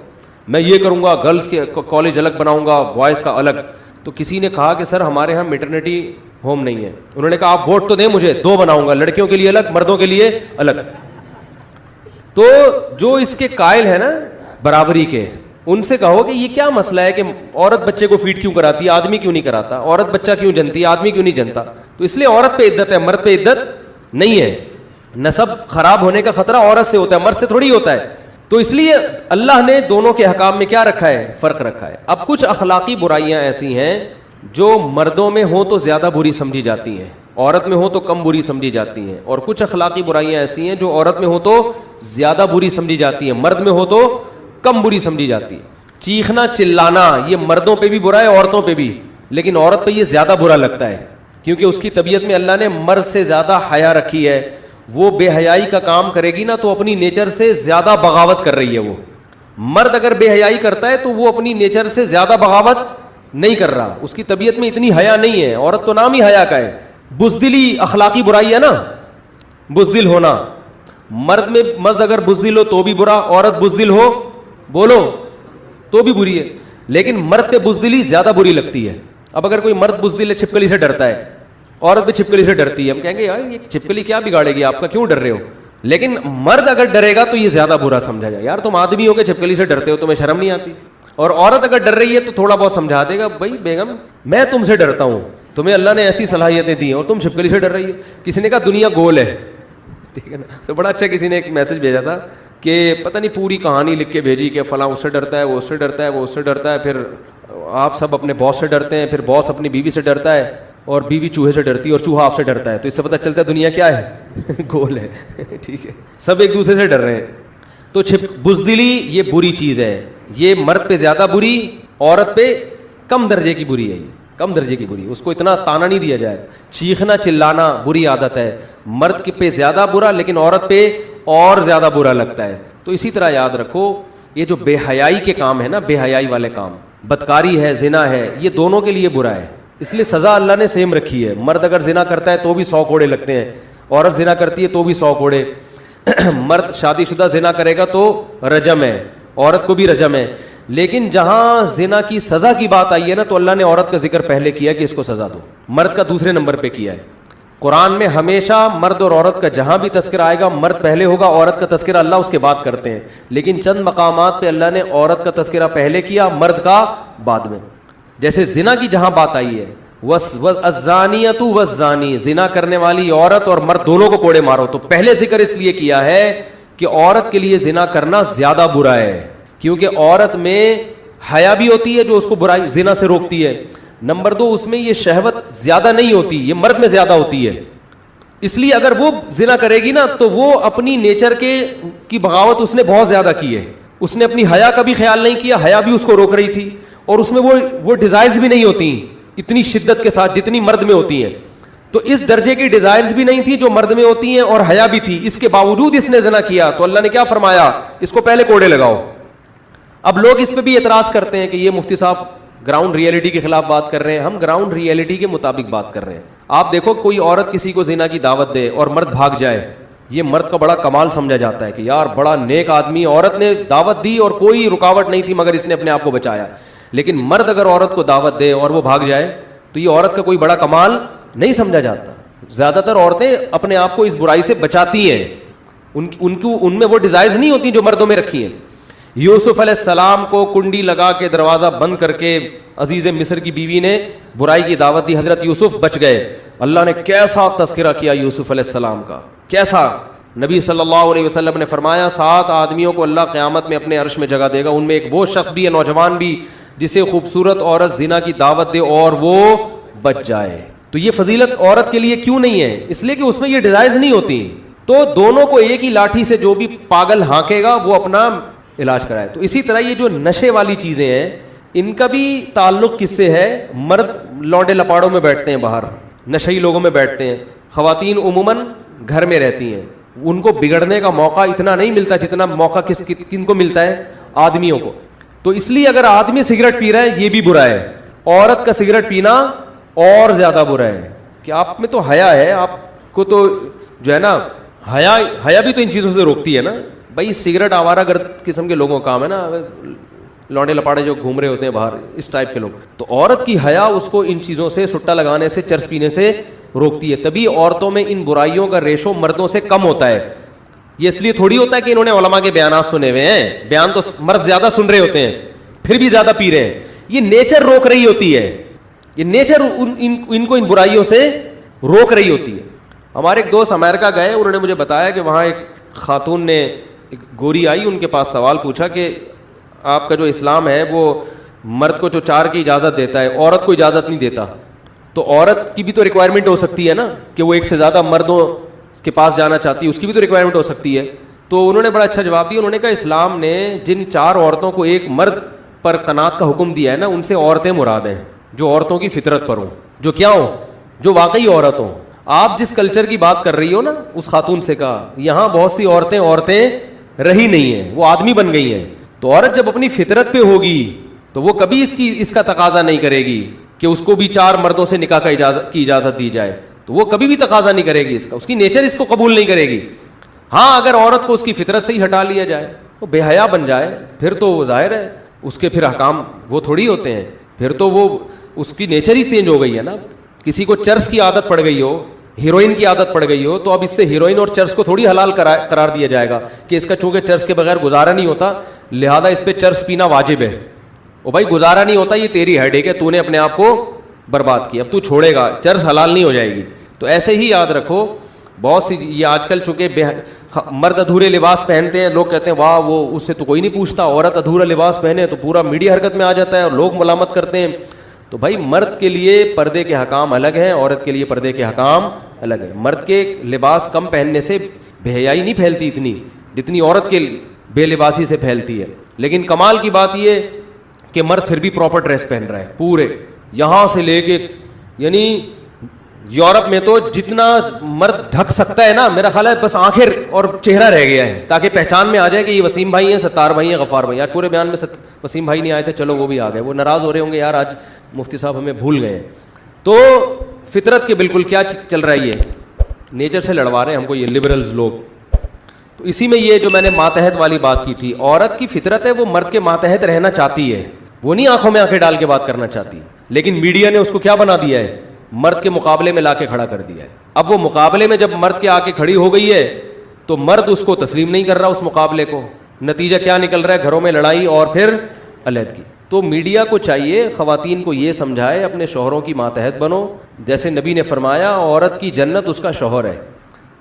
میں یہ کروں گا, گرلس کے کالج الگ بناؤں گا, بوائز کا الگ. تو کسی نے کہا کہ سر ہمارے ہاں میٹرنیٹی ہوم نہیں ہے. انہوں نے کہا آپ ووٹ تو دیں مجھے, 2 بناؤں گا, لڑکیوں کے لیے الگ, مردوں کے لیے الگ. تو جو اس کے قائل ہے نا برابری کے, ان سے کہو کہ یہ کیا مسئلہ ہے کہ عورت بچے کو فیڈ کیوں کراتی ہے, آدمی کیوں نہیں کراتا؟ عورت بچہ کیوں جنتی ہے, آدمی کیوں نہیں جنتا؟ تو اس لیے عورت پہ عدت ہے, مرد پہ عدت نہیں ہے. نسب خراب ہونے کا خطرہ عورت سے ہوتا ہے, مرد سے تھوڑی ہوتا ہے. تو اس لیے اللہ نے دونوں کے حکام میں کیا رکھا ہے؟ فرق رکھا ہے. اب کچھ اخلاقی برائیاں ایسی ہیں جو مردوں میں ہوں تو زیادہ بری سمجھی جاتی ہیں, عورت میں ہو تو کم بری سمجھی جاتی ہیں. اور کچھ اخلاقی برائیاں ایسی ہیں جو عورت میں ہو تو زیادہ بری سمجھی جاتی ہیں, مرد میں ہو تو کم بری سمجھی جاتی ہے. چیخنا چلانا یہ مردوں پہ بھی برا ہے, عورتوں پہ بھی, لیکن عورت پہ یہ زیادہ برا لگتا ہے کیونکہ اس کی طبیعت میں اللہ نے مرد سے زیادہ حیا رکھی ہے. وہ بے حیائی کا کام کرے گی نا تو اپنی نیچر سے زیادہ بغاوت کر رہی ہے. وہ مرد اگر بے حیائی کرتا ہے تو وہ اپنی نیچر سے زیادہ بغاوت نہیں کر رہا, اس کی طبیعت میں اتنی حیا نہیں ہے. عورت تو نام ہی حیا کا ہے. بزدلی اخلاقی برائی ہے نا, بزدل ہونا. مرد میں مرد اگر بزدل ہو تو بھی برا, عورت بزدل ہو بولو تو بھی بری ہے, لیکن مرد پہ بزدلی زیادہ بری لگتی ہے. اب اگر کوئی مرد بزدل ہے, چھپکلی سے ڈرتا ہے, عورت بھی چھپکلی سے ڈرتی ہے, ہم کہیں گے یار یہ چھپکلی کیا بگاڑے گی آپ کا, کیوں ڈر رہے ہو؟ لیکن مرد اگر ڈرے گا تو یہ زیادہ برا سمجھا جائے, یار تم آدمی ہو کے چھپکلی سے ڈرتے ہو, تمہیں شرم نہیں آتی. اور عورت اگر ڈر رہی ہے تو تھوڑا بہت سمجھا دے گا, بھائی بیگم میں تم سے ڈرتا ہوں, تمہیں اللہ نے ایسی صلاحیتیں دی ہیں اور تم چھپکلی سے ڈر رہی ہے. کسی نے کہا دنیا گول ہے, ٹھیک ہے نا. تو بڑا اچھا کسی نے ایک میسج بھیجا تھا کہ پتہ نہیں پوری کہانی لکھ کے بھیجی کہ فلاں اس سے ڈرتا ہے, وہ اس سے ڈرتا ہے, وہ اس سے ڈرتا ہے, پھر آپ سب اپنے باس سے ڈرتے ہیں, پھر باس اپنی بیوی سے ڈرتا ہے, اور بیوی چوہے سے ڈرتی ہے, اور چوہا آپ سے ڈرتا ہے. تو اس سے پتہ چلتا ہے دنیا کیا ہے, گول ہے. ٹھیک ہے, سب ایک دوسرے سے ڈر رہے ہیں. تو بزدلی یہ بری چیز ہے, یہ مرد پہ زیادہ بری, عورت پہ کم درجے کی بری ہے, یہ کم درجے کی بری, اس کو اتنا تانا نہیں دیا جائے. چیخنا چلانا بری عادت ہے, مرد پہ زیادہ برا لیکن عورت پہ اور زیادہ برا لگتا ہے. تو اسی طرح یاد رکھو یہ جو بے حیائی کے کام ہے نا, بے حیائی والے کام, بدکاری ہے, زنا ہے, یہ دونوں کے لیے برا ہے. اس لیے سزا اللہ نے سیم رکھی ہے. مرد اگر زنا کرتا ہے تو بھی 100 کوڑے لگتے ہیں, عورت زنا کرتی ہے تو بھی 100 کوڑے. مرد شادی شدہ زنا کرے گا تو رجم ہے, عورت کو بھی رجم ہے. لیکن جہاں زنا کی سزا کی بات آئی ہے نا, تو اللہ نے عورت کا ذکر پہلے کیا کہ اس کو سزا دو, مرد کا دوسرے نمبر پہ کیا ہے. قرآن میں ہمیشہ مرد اور عورت کا جہاں بھی تذکرہ آئے گا, مرد پہلے ہوگا, عورت کا تذکرہ اللہ اس کے بعد کرتے ہیں. لیکن چند مقامات پہ اللہ نے عورت کا تذکرہ پہلے کیا, مرد کا بعد میں. جیسے زنا کی جہاں بات آئی ہے, الزانیۃ والزانی, زنا کرنے والی عورت اور مرد دونوں کو کوڑے مارو, تو پہلے ذکر اس لیے کیا ہے کہ عورت کے لیے زنا کرنا زیادہ برا ہے, کیونکہ عورت میں حیا بھی ہوتی ہے جو اس کو برائی زنا سے روکتی ہے. نمبر 2, اس میں یہ شہوت زیادہ نہیں ہوتی, یہ مرد میں زیادہ ہوتی ہے. اس لیے اگر وہ زنا کرے گی نا تو وہ اپنی نیچر کی بغاوت اس نے بہت زیادہ کی ہے. اس نے اپنی حیا کا بھی خیال نہیں کیا, حیا بھی اس کو روک رہی تھی, اور اس میں وہ ڈیزائرز بھی نہیں ہوتی اتنی شدت کے ساتھ جتنی مرد میں ہوتی ہیں. تو اس درجے کی ڈیزائرز بھی نہیں تھی جو مرد میں ہوتی ہیں, اور حیا بھی تھی. اس کے باوجود اس نے زنا کیا تو اللہ نے کیا فرمایا, اس کو پہلے کوڑے لگاؤ. اب لوگ اس پہ بھی اعتراض کرتے ہیں کہ یہ مفتی صاحب گراؤنڈ ریئلٹی کے خلاف بات کر رہے ہیں. ہم گراؤنڈ ریئلٹی کے مطابق بات کر رہے ہیں. آپ دیکھو کوئی عورت کسی کو زنا کی دعوت دے اور مرد بھاگ جائے, یہ مرد کا بڑا کمال سمجھا جاتا ہے کہ یار بڑا نیک آدمی, عورت نے دعوت دی اور کوئی رکاوٹ نہیں تھی مگر اس نے اپنے آپ کو بچایا. لیکن مرد اگر عورت کو دعوت دے اور وہ بھاگ جائے تو یہ عورت کا کوئی بڑا کمال نہیں سمجھا جاتا. زیادہ تر عورتیں اپنے آپ کو اس برائی سے بچاتی ہیں, ان میں وہ ڈیزائرز نہیں ہوتی جو مردوں میں رکھی ہیں. یوسف علیہ السلام کو کنڈی لگا کے دروازہ بند کر کے عزیز مصر کی بیوی نے برائی کی دعوت دی, حضرت یوسف بچ گئے. اللہ نے کیسا تذکرہ کیا یوسف علیہ السلام کا, کیسا. نبی صلی اللہ علیہ وسلم نے فرمایا 7 آدمیوں کو اللہ قیامت میں اپنے عرش میں جگہ دے گا, ان میں ایک وہ شخص بھی ہے, نوجوان بھی, جسے خوبصورت عورت زنا کی دعوت دے اور وہ بچ جائے. تو یہ فضیلت عورت کے لیے کیوں نہیں ہے؟ اس لیے کہ اس میں یہ ڈیزائرز نہیں ہوتی. تو دونوں کو ایک ہی لاٹھی سے جو بھی پاگل ہانکے گا وہ اپنا علاج کرائے. تو اسی طرح یہ جو نشے والی چیزیں ہیں ان کا بھی تعلق کس سے ہے؟ مرد لونڈے لپاڑوں میں بیٹھتے ہیں, باہر نشئی لوگوں میں بیٹھتے ہیں, خواتین عموماً گھر میں رہتی ہیں, ان کو بگڑنے کا موقع اتنا نہیں ملتا جتنا موقع کن کو ملتا ہے؟ آدمیوں کو. تو اس لیے اگر آدمی سگریٹ پی رہا ہے یہ بھی برا ہے, عورت کا سگریٹ پینا اور زیادہ برا ہے. کہ آپ میں تو حیا ہے, آپ کو تو جو ہے نا حیا بھی تو ان چیزوں سے روکتی ہے نا. بھائی سگریٹ آوارہ گرد قسم کے لوگوں کا کام ہے نا, لونڈے لپاڑے جو گھوم رہے ہوتے ہیں باہر, اس ٹائپ کے لوگ. تو عورت کی حیا اس کو ان چیزوں سے, سٹا لگانے سے, چرس پینے سے روکتی ہے. تبھی عورتوں میں ان برائیوں کا ریشو مردوں سے کم ہوتا ہے. یہ اس لیے تھوڑی ہوتا ہے کہ انہوں نے علماء کے بیانات سنے ہوئے ہیں, بیان تو مرد زیادہ سن رہے ہوتے ہیں پھر بھی زیادہ پی رہے ہیں. یہ نیچر روک رہی ہوتی ہے, یہ نیچر ان کو ان برائیوں سے روک رہی ہوتی ہے. ہمارے ایک دوست امریکہ گئے, انہوں نے مجھے بتایا کہ وہاں ایک خاتون نے, ایک گوری آئی, ان کے پاس سوال پوچھا کہ آپ کا جو اسلام ہے وہ مرد کو جو 4 کی اجازت دیتا ہے, عورت کو اجازت نہیں دیتا, تو عورت کی بھی تو ریکوائرمنٹ ہو سکتی ہے نا کہ وہ ایک سے زیادہ مردوں کے پاس جانا چاہتی ہے, اس کی بھی تو ریکوائرمنٹ ہو سکتی ہے. تو انہوں نے بڑا اچھا جواب دیا. انہوں نے کہا اسلام نے جن 4 عورتوں کو ایک مرد پر قناعت کا حکم دیا ہے نا, ان سے عورتیں مراد ہیں جو عورتوں کی فطرت پر ہوں, جو کیا ہوں, جو واقعی عورت ہوں. آپ جس کلچر کی بات کر رہی ہو نا, اس خاتون سے کہا یہاں بہت سی عورتیں رہی نہیں ہیں, وہ آدمی بن گئی ہیں. تو عورت جب اپنی فطرت پہ ہوگی تو وہ کبھی اس کا تقاضا نہیں کرے گی کہ اس کو بھی 4 مردوں سے نکاح کی اجازت دی جائے, تو وہ کبھی بھی تقاضا نہیں کرے گی اس کا, اس کی نیچر اس کو قبول نہیں کرے گی. ہاں اگر عورت کو اس کی فطرت سے ہی ہٹا لیا جائے, وہ بے حیا بن جائے, پھر تو وہ ظاہر ہے اس کے پھر احکام وہ تھوڑی ہوتے ہیں, پھر تو وہ اس کی نیچر ہی چینج ہو گئی ہے نا. کسی کو چرس کی عادت پڑ گئی ہو, ہیروئن کی عادت پڑ گئی ہو, تو اب اس سے ہیروئن اور چرس کو تھوڑی حلال قرار دیا جائے گا کہ اس کا چونکہ چرس کے بغیر گزارا نہیں ہوتا لہذا اس پہ چرس پینا واجب ہے. او بھائی گزارا نہیں ہوتا, یہ تیری ہیڈیک ہے, تو نے اپنے آپ کو برباد کیا, اب تو چھوڑے گا, چرس حلال نہیں ہو جائے گی. تو ایسے ہی یاد رکھو بہت سی یہ آج کل چونکہ مرد ادھورے لباس پہنتے ہیں, لوگ کہتے ہیں واہ وہ اس سے تو کوئی نہیں پوچھتا, عورت ادھورا لباس پہنے تو پورا میڈیا حرکت میں آ جاتا ہے اور لوگ ملامت کرتے ہیں. تو بھائی مرد کے لیے پردے کے حکام الگ ہیں, عورت کے لیے پردے کے حکام الگ ہیں. مرد کے لباس کم پہننے سے بے حیائی نہیں پھیلتی اتنی جتنی عورت کے بے لباسی سے پھیلتی ہے. لیکن کمال کی بات یہ کہ مرد پھر بھی پراپر ڈریس پہن رہا ہے پورے یہاں سے لے کے, یعنی یورپ میں تو جتنا مرد ڈھک سکتا ہے نا, میرا خیال ہے بس آنکھیں اور چہرہ رہ گیا ہے تاکہ پہچان میں آ جائے کہ یہ وسیم بھائی ہیں, ستار بھائی ہیں, غفار بھائی. یار پورے بیان میں وسیم بھائی نہیں آئے تھے, چلو وہ بھی آ گئے, وہ ناراض ہو رہے ہوں گے یار آج مفتی صاحب ہمیں بھول گئے. تو فطرت کے بالکل کیا چل رہا ہے, یہ نیچر سے لڑوا رہے ہیں ہم کو یہ لبرلز لوگ. تو اسی میں یہ جو میں نے ماتحت والی بات کی تھی, عورت کی فطرت ہے وہ مرد کے ماتحت رہنا چاہتی ہے, وہ نہیں آنکھوں میں آنکھیں ڈال کے بات کرنا چاہتی. لیکن میڈیا نے اس کو کیا بنا دیا ہے, مرد کے مقابلے میں لا کے کھڑا کر دیا ہے. اب وہ مقابلے میں جب مرد کے آ کے کھڑی ہو گئی ہے تو مرد اس کو تسلیم نہیں کر رہا اس مقابلے کو. نتیجہ کیا نکل رہا ہے, گھروں میں لڑائی اور پھر علیحدگی. تو میڈیا کو چاہیے خواتین کو یہ سمجھائے اپنے شوہروں کی ماتحت بنو. جیسے نبی نے فرمایا عورت کی جنت اس کا شوہر ہے,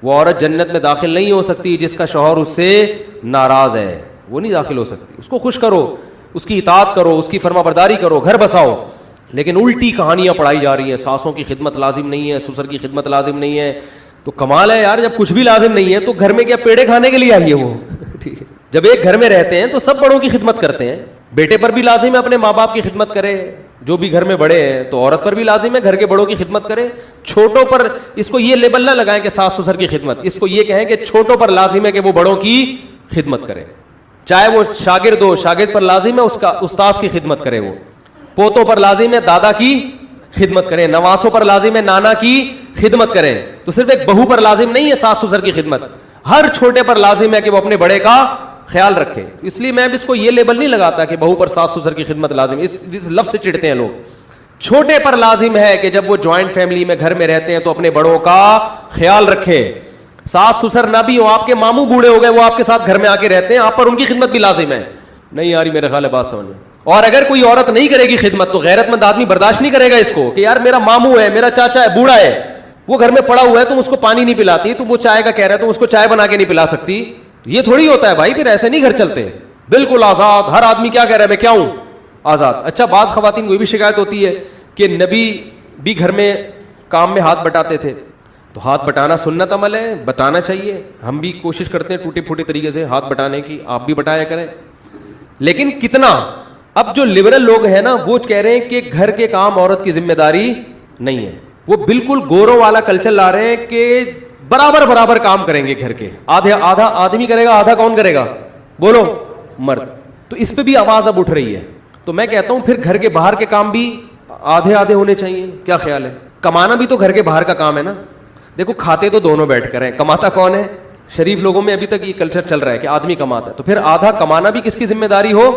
وہ عورت جنت میں داخل نہیں ہو سکتی جس کا شوہر اس سے ناراض ہے, وہ نہیں داخل ہو سکتی. اس کو خوش کرو, اس کی اطاعت کرو, اس کی فرما برداری کرو, گھر بساؤ. لیکن الٹی کہانیاں پڑھائی جا رہی ہیں, ساسوں کی خدمت لازم نہیں ہے, سسر کی خدمت لازم نہیں ہے. تو کمال ہے یار, جب کچھ بھی لازم نہیں ہے تو گھر میں کیا پیڑے کھانے کے لیے آئی ہے وہ. ٹھیک ہے, جب ایک گھر میں رہتے ہیں تو سب بڑوں کی خدمت کرتے ہیں. بیٹے پر بھی لازم ہے اپنے ماں باپ کی خدمت کرے, جو بھی گھر میں بڑے ہیں, تو عورت پر بھی لازم ہے گھر کے بڑوں کی خدمت کرے. چھوٹوں پر اس کو یہ لیبل نہ لگائیں کہ ساس سسر کی خدمت, اس کو یہ کہیں کہ چھوٹوں پر لازم ہے کہ وہ بڑوں کی خدمت کرے. چاہے وہ شاگرد ہو, شاگرد پر لازم ہے اس کا استاذ کی خدمت کرے, وہ پوتوں پر لازم ہے دادا کی خدمت کریں, نواسوں پر لازم ہے نانا کی خدمت کریں. تو صرف ایک بہو پر لازم نہیں ہے ساس سسر کی خدمت, ہر چھوٹے پر لازم ہے کہ وہ اپنے بڑے کا خیال رکھے. اس لیے میں اب اس کو یہ لیبل نہیں لگاتا کہ بہو پر ساس سسر کی خدمت لازم, اس لفظ سے چڑھتے ہیں لوگ. چھوٹے پر لازم ہے کہ جب وہ جوائنٹ فیملی میں گھر میں رہتے ہیں تو اپنے بڑوں کا خیال رکھیں. ساس سسر نہ بھی ہو, آپ کے ماموں بوڑھے ہو گئے, وہ آپ کے ساتھ گھر میں آ کے رہتے ہیں, آپ پر ان کی خدمت بھی لازم ہے. نہیں آ رہی میرے خیال ہے بات سمجھ میں. اور اگر کوئی عورت نہیں کرے گی خدمت تو غیرت مند آدمی برداشت نہیں کرے گا اس کو کہ یار میرا ماموں ہے, میرا چاچا ہے, بوڑھا ہے, وہ گھر میں پڑا ہوا ہے, تم اس کو پانی نہیں پلاتی, تم وہ چائے کا کہہ رہے ہو, تم اس کو چائے بنا کے نہیں پلا سکتی. یہ تھوڑی ہوتا ہے بھائی, پھر ایسے نہیں گھر چلتے. بالکل آزاد, ہر آدمی کیا کہہ رہا ہے, میں کیا ہوں, آزاد. اچھا بعض خواتین کو یہ بھی شکایت ہوتی ہے کہ نبی بھی گھر میں کام میں ہاتھ بٹاتے تھے. تو ہاتھ بٹانا سنت عمل ہے, بتانا چاہیے. ہم بھی کوشش کرتے ہیں ٹوٹے پھوٹے طریقے سے ہاتھ بٹانے کی, آپ بھی بٹایا کریں. لیکن کتنا, اب جو لبرل لوگ ہیں نا وہ کہہ رہے ہیں کہ گھر کے کام عورت کی ذمہ داری نہیں ہے. وہ بالکل گوروں والا کلچر لا رہے ہیں کہ برابر برابر کام کریں گے گھر کے, آدھا آدمی کرے گا, آدھا کون کرے گا, بولو, مرد. تو اس پہ بھی آواز اب اٹھ رہی ہے. تو میں کہتا ہوں پھر گھر کے باہر کے کام بھی آدھے آدھے ہونے چاہیے. کیا خیال ہے, کمانا بھی تو گھر کے باہر کا کام ہے نا. دیکھو کھاتے تو دونوں بیٹھ کر ہیں, کماتا کون ہے, شریف لوگوں میں ابھی تک یہ کلچر چل رہا ہے کہ آدمی کماتا ہے. تو پھر آدھا کمانا بھی کس کی ذمہ داری ہو,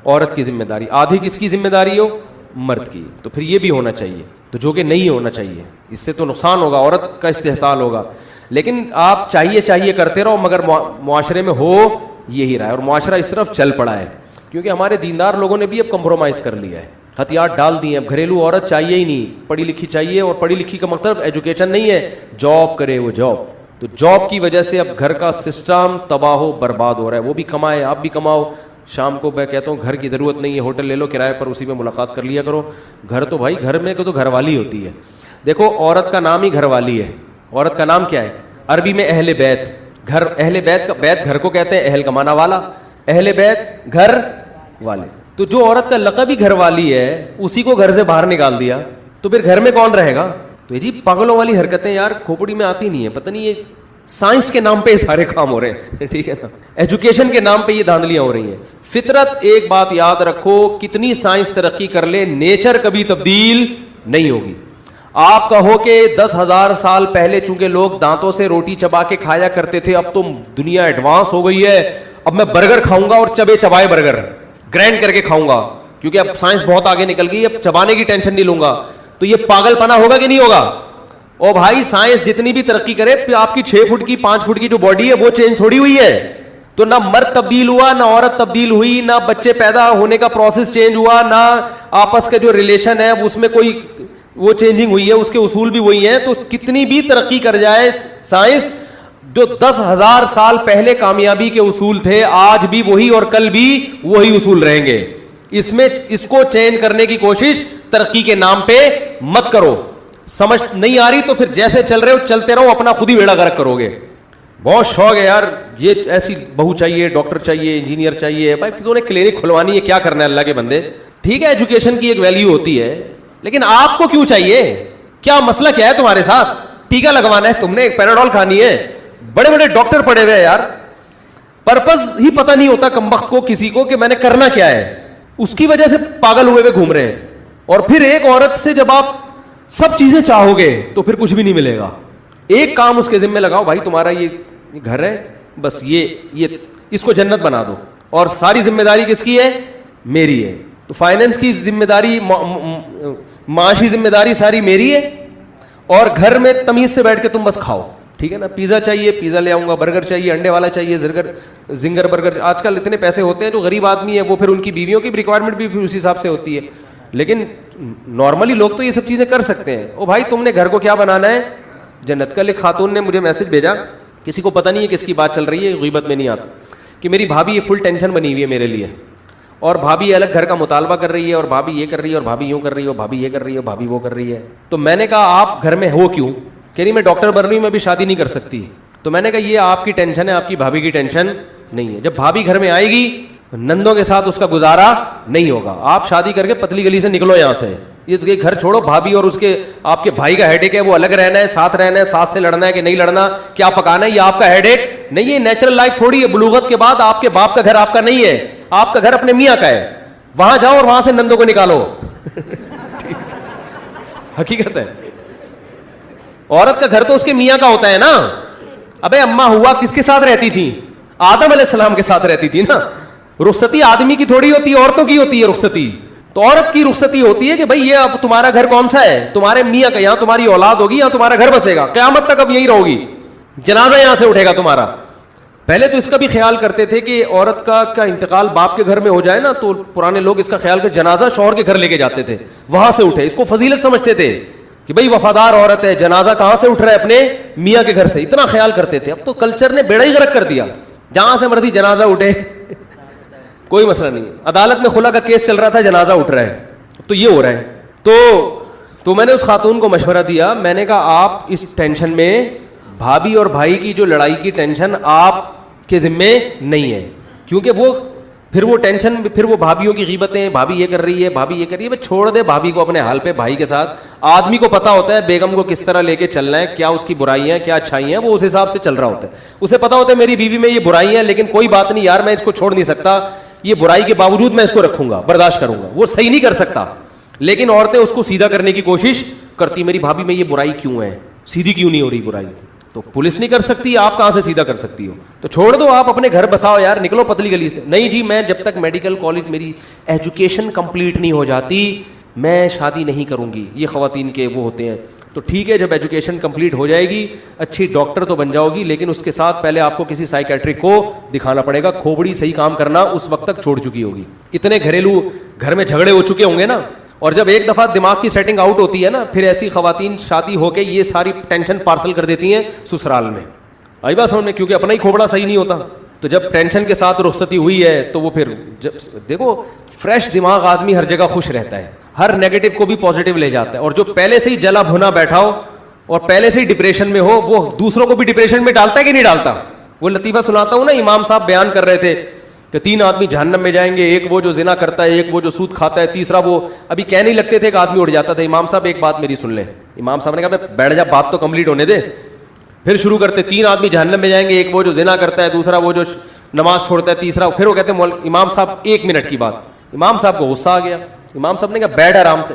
عورت کی ذمہ داری, آدھی کس کی ذمہ داری ہو, مرد کی. تو پھر یہ بھی ہونا چاہیے, تو جو کہ نہیں ہونا چاہیے. اس سے تو نقصان ہوگا, عورت کا استحصال ہوگا. لیکن آپ چاہیے کرتے رہو, مگر معاشرے میں ہو یہی رہا ہے, اور معاشرہ اس طرف چل پڑا ہے کیونکہ ہمارے دیندار لوگوں نے بھی اب کمپرومائز کر لیا ہے, ہتھیار ڈال دیے. اب گھریلو عورت چاہیے ہی نہیں, پڑھی لکھی چاہیے. اور پڑھی لکھی کا مطلب ایجوکیشن نہیں ہے, جاب کرے وہ جاب. تو جاب کی وجہ سے اب گھر کا سسٹم تباہ و برباد ہو رہا ہے. وہ بھی کمائے, آپ بھی کماؤ. شام کو میں کہتا ہوں گھر کی ضرورت نہیں ہے, ہوٹل لے لو کرائے پر, اسی میں ملاقات کر لیا کرو. گھر تو بھائی گھر میں تو گھر والی ہوتی ہے. دیکھو عورت کا نام ہی گھر والی ہے. عورت کا نام کیا ہے, عربی میں اہل بیت. گھر, اہل بیت کا بیت گھر کو کہتے ہیں, اہل کمانا والا, اہل بیت گھر والے. تو جو عورت کا لقب ہی گھر والی ہے اسی کو گھر سے باہر نکال دیا, تو پھر گھر میں کون رہے گا. تو یہ جی پاگلوں والی حرکتیں یار کھوپڑی میں آتی نہیں ہے. پتہ نہیں یہ سائنس کے نام پہ یہ سارے کام ہو رہے ہیں, ٹھیک ہے نا, ایجوکیشن کے نام پہ یہ دھاندلیاں ہو رہی ہیں. فطرت, ایک بات یاد رکھو, کتنی سائنس ترقی کر لے نیچر کبھی تبدیل نہیں ہوگی. آپ کہو کہ 10,000 سال پہلے چونکہ لوگ دانتوں سے روٹی چبا کے کھایا کرتے تھے, اب تو دنیا ایڈوانس ہو گئی ہے, اب میں برگر کھاؤں گا اور چبے چبائے برگر گرینڈ کر کے کھاؤں گا کیونکہ اب سائنس بہت آگے نکل گئی, اب چبانے کی ٹینشن نہیں لوں گا, تو یہ پاگل پنا ہوگا کہ نہیں ہوگا؟ او بھائی سائنس جتنی بھی ترقی کرے, آپ کی 6 فٹ کی 5 فٹ کی جو باڈی ہے وہ چینج تھوڑی ہوئی ہے. تو نہ مرد تبدیل ہوا, نہ عورت تبدیل ہوئی, نہ بچے پیدا ہونے کا پروسیس چینج ہوا, نہ آپس کے جو ریلیشن ہے اس میں کوئی وہ چینجنگ ہوئی ہے, اس کے اصول بھی وہی ہیں. تو کتنی بھی ترقی کر جائے سائنس, جو 10,000 سال پہلے کامیابی کے اصول تھے آج بھی وہی اور کل بھی وہی اصول رہیں گے. اس کو چینج کرنے کی کوشش ترقی کے نام پہ مت کرو. سمجھ نہیں آ رہی تو پھر جیسے چل رہے ہو چلتے رہو, اپنا خود ہی بیڑا غرق کرو گے. بہت شوق ہے یار, یہ ایسی بہو چاہیے, ڈاکٹر چاہیے, انجینئر چاہیے. بھائی تو نے کلینک کھلوانی ہے, کیا کرنا ہے اللہ کے بندے. ٹھیک ہے ایجوکیشن کی ایک ویلیو ہوتی ہے, لیکن آپ کو کیوں چاہیے؟ کیا مسئلہ کیا ہے تمہارے ساتھ؟ ٹیکا لگوانا ہے تم نے, ایک پیراڈول کھانی ہے. بڑے بڑے ڈاکٹر پڑے ہوئے یار, پرپز ہی پتہ نہیں ہوتا کمبخت کو کسی کو کہ میں نے کرنا کیا ہے, اس کی وجہ سے پاگل ہوئے گھوم رہے ہیں. اور پھر ایک عورت سے جب آپ سب چیزیں چاہو گے تو پھر کچھ بھی نہیں ملے گا. ایک کام اس کے ذمہ لگاؤ, بھائی تمہارا یہ گھر ہے, بس یہ اس کو جنت بنا دو, اور ساری ذمہ داری کس کی ہے؟ میری ہے. تو فائنینس کی ذمہ داری, معاشی ذمہ داری ساری میری ہے, اور گھر میں تمیز سے بیٹھ کے تم بس کھاؤ. ٹھیک ہے نا, پیزا چاہیے پیزا لے آؤں گا, برگر چاہیے انڈے والا چاہیے, زنگر برگر. آج کل اتنے پیسے ہوتے ہیں, جو غریب آدمی ہے وہ پھر ان کی بیویوں کی ریکوائرمنٹ بھی اسی حساب سے ہوتی ہے. لیکن نارملی لوگ تو یہ سب چیزیں کر سکتے ہیں. او بھائی تم نے گھر کو کیا بنانا ہے؟ جنت. کل ایک خاتون نے مجھے میسج بھیجا, کسی کو پتہ نہیں ہے کس کی بات چل رہی ہے, غیبت میں نہیں آتا, کہ میری بھابھی یہ فل ٹینشن بنی ہوئی ہے میرے لیے, اور بھابھی الگ گھر کا مطالبہ کر رہی ہے, اور بھابھی یہ کر رہی ہے, اور بھابھی یوں کر رہی ہے, اور بھابھی یہ کر رہی ہے, اور بھابھی وہ کر رہی ہے. تو میں نے کہا آپ گھر میں ہو کیوں؟ کہہ رہی میں ڈاکٹر بن رہی ہوں, میں بھی شادی نہیں کر سکتی. تو میں نے کہا یہ آپ کی ٹینشن ہے, آپ کی بھابھی کی ٹینشن نہیں ہے. جب بھابھی گھر میں آئے گی نندوں کے ساتھ اس کا گزارا نہیں ہوگا. آپ شادی کر کے پتلی گلی سے نکلو یہاں سے, اس کے گھر چھوڑو. بھابھی اور اس کے آپ کے بھائی کا ہیڈ ایک ہے, وہ الگ رہنا ہے, ساتھ رہنا ہے, ساتھ سے لڑنا ہے کہ نہیں لڑنا, کیا پکانا ہے, یہ آپ کا ہیڈ ایک نہیں ہے. نیچرل لائف تھوڑی ہے. بلوغت کے بعد آپ کے باپ کا گھر آپ کا نہیں ہے, آپ کا گھر اپنے میاں کا ہے. وہاں جاؤ اور وہاں سے نندوں کو نکالو. حقیقت ہے, عورت کا گھر تو اس کے میاں کا ہوتا ہے نا. ابے اماں ہوا کس کے ساتھ رہتی تھی؟ آدم علیہ السلام کے ساتھ رہتی تھی نا. رخصتی آدمی کی تھوڑی ہوتی ہے, عورتوں کی ہوتی ہے رخصتی. تو عورت کی رخصتی ہوتی ہے کہ بھئی یہ اب تمہارا گھر کون سا ہے؟ تمہارے میاں کا, یہاں تمہاری اولاد ہوگی, یہاں تمہارا گھر بسے گا, قیامت تک اب یہی رہو گی, جنازہ یہاں سے اٹھے گا تمہارا. پہلے تو اس کا بھی خیال کرتے تھے کہ عورت کا انتقال باپ کے گھر میں ہو جائے نا, تو پرانے لوگ اس کا خیال کر جنازہ شوہر کے گھر لے کے جاتے تھے, وہاں سے اٹھے. اس کو فضیلت سمجھتے تھے کہ بھئی وفادار عورت ہے, جنازہ کہاں سے اٹھ رہا ہے؟ اپنے میاں کے گھر سے. اتنا خیال کرتے تھے. اب تو کلچر نے بیڑا ہی غرق کر دیا, جہاں سے مرضی جنازہ اٹھے, کوئی مسئلہ نہیں. عدالت میں خلا کا کیس چل رہا تھا, جنازہ اٹھ رہا ہے, تو یہ ہو رہا ہے. تو میں نے اس خاتون کو مشورہ دیا, میں نے کہا آپ اس ٹینشن میں, بھابھی اور بھائی کی جو لڑائی کی ٹینشن آپ کے ذمے نہیں ہے, کیونکہ وہ پھر وہ ٹینشن, پھر وہ بھابھیوں کی غیبتیں, بھابھی یہ کر رہی ہے, بھابھی یہ کر رہی ہے. چھوڑ دے بھابھی کو اپنے حال پہ, بھائی کے ساتھ. آدمی کو پتا ہوتا ہے بیگم کو کس طرح لے کے چلنا ہے, کیا اس کی برائیاں کیا اچھائی ہیں, وہ اس حساب سے چل رہا ہوتا ہے. اسے پتا ہوتا ہے میری بیوی میں یہ برائی ہیں, لیکن کوئی بات نہیں یار, میں اس کو چھوڑ نہیں سکتا, یہ برائی کے باوجود میں اس کو رکھوں گا, برداشت کروں گا. وہ صحیح نہیں کر سکتا, لیکن عورتیں اس کو سیدھا کرنے کی کوشش کرتی, میری بھابھی میں یہ برائی کیوں ہے, سیدھی کیوں نہیں ہو رہی برائی. تو پولیس نہیں کر سکتی, آپ کہاں سے سیدھا کر سکتی ہو؟ تو چھوڑ دو, آپ اپنے گھر بساؤ یار, نکلو پتلی گلی سے. نہیں جی میں جب تک میڈیکل کالج میری ایجوکیشن کمپلیٹ نہیں ہو جاتی میں شادی نہیں کروں گی. یہ خواتین کے وہ ہوتے ہیں. تو ٹھیک ہے, جب ایجوکیشن کمپلیٹ ہو جائے گی, اچھی ڈاکٹر تو بن جاؤ گی, لیکن اس کے ساتھ پہلے آپ کو کسی سائیکیٹرک کو دکھانا پڑے گا. کھوپڑی صحیح کام کرنا اس وقت تک چھوڑ چکی ہوگی. اتنے گھریلو گھر میں جھگڑے ہو چکے ہوں گے نا, اور جب ایک دفعہ دماغ کی سیٹنگ آؤٹ ہوتی ہے نا, پھر ایسی خواتین شادی ہو کے یہ ساری ٹینشن پارسل کر دیتی ہیں سسرال میں. آئی بات سمجھ میں, کیونکہ اپنا ہی کھوپڑا صحیح نہیں ہوتا. تو جب ٹینشن کے ساتھ رخصتی ہوئی ہے تو وہ پھر جب دیکھو فریش دماغ آدمی ہر جگہ خوش رہتا ہے, ہر نیگیٹو کو بھی پازیٹیو لے جاتا ہے. اور جو پہلے سے ہی جلا بھنا بیٹھا ہو اور پہلے سے ہی ڈپریشن میں ہو, وہ دوسروں کو بھی ڈپریشن میں ڈالتا ہے کہ نہیں ڈالتا. وہ لطیفہ سناتا ہوں نا, امام صاحب بیان کر رہے تھے کہ 3 آدمی جہنم میں جائیں گے, ایک وہ جو زنا کرتا ہے, ایک وہ جو سود کھاتا ہے, تیسرا وہ, ابھی کہہ نہیں لگتے تھے کہ آدمی اڑ جاتا تھا. امام صاحب ایک بات میری سن لیں. امام صاحب نے کہا بیٹھ جا, بات تو کمپلیٹ ہونے دے. پھر شروع کرتے, 3 آدمی جہنم میں جائیں گے, ایک وہ جو زنا کرتا ہے, دوسرا وہ جو نماز چھوڑتا ہے, تیسرا. پھر وہ کہتے ہیں امام صاحب 1 منٹ کی بات. امام صاحب کو غصہ آ گیا. امام صاحب نے کہا بیٹھ آرام سے.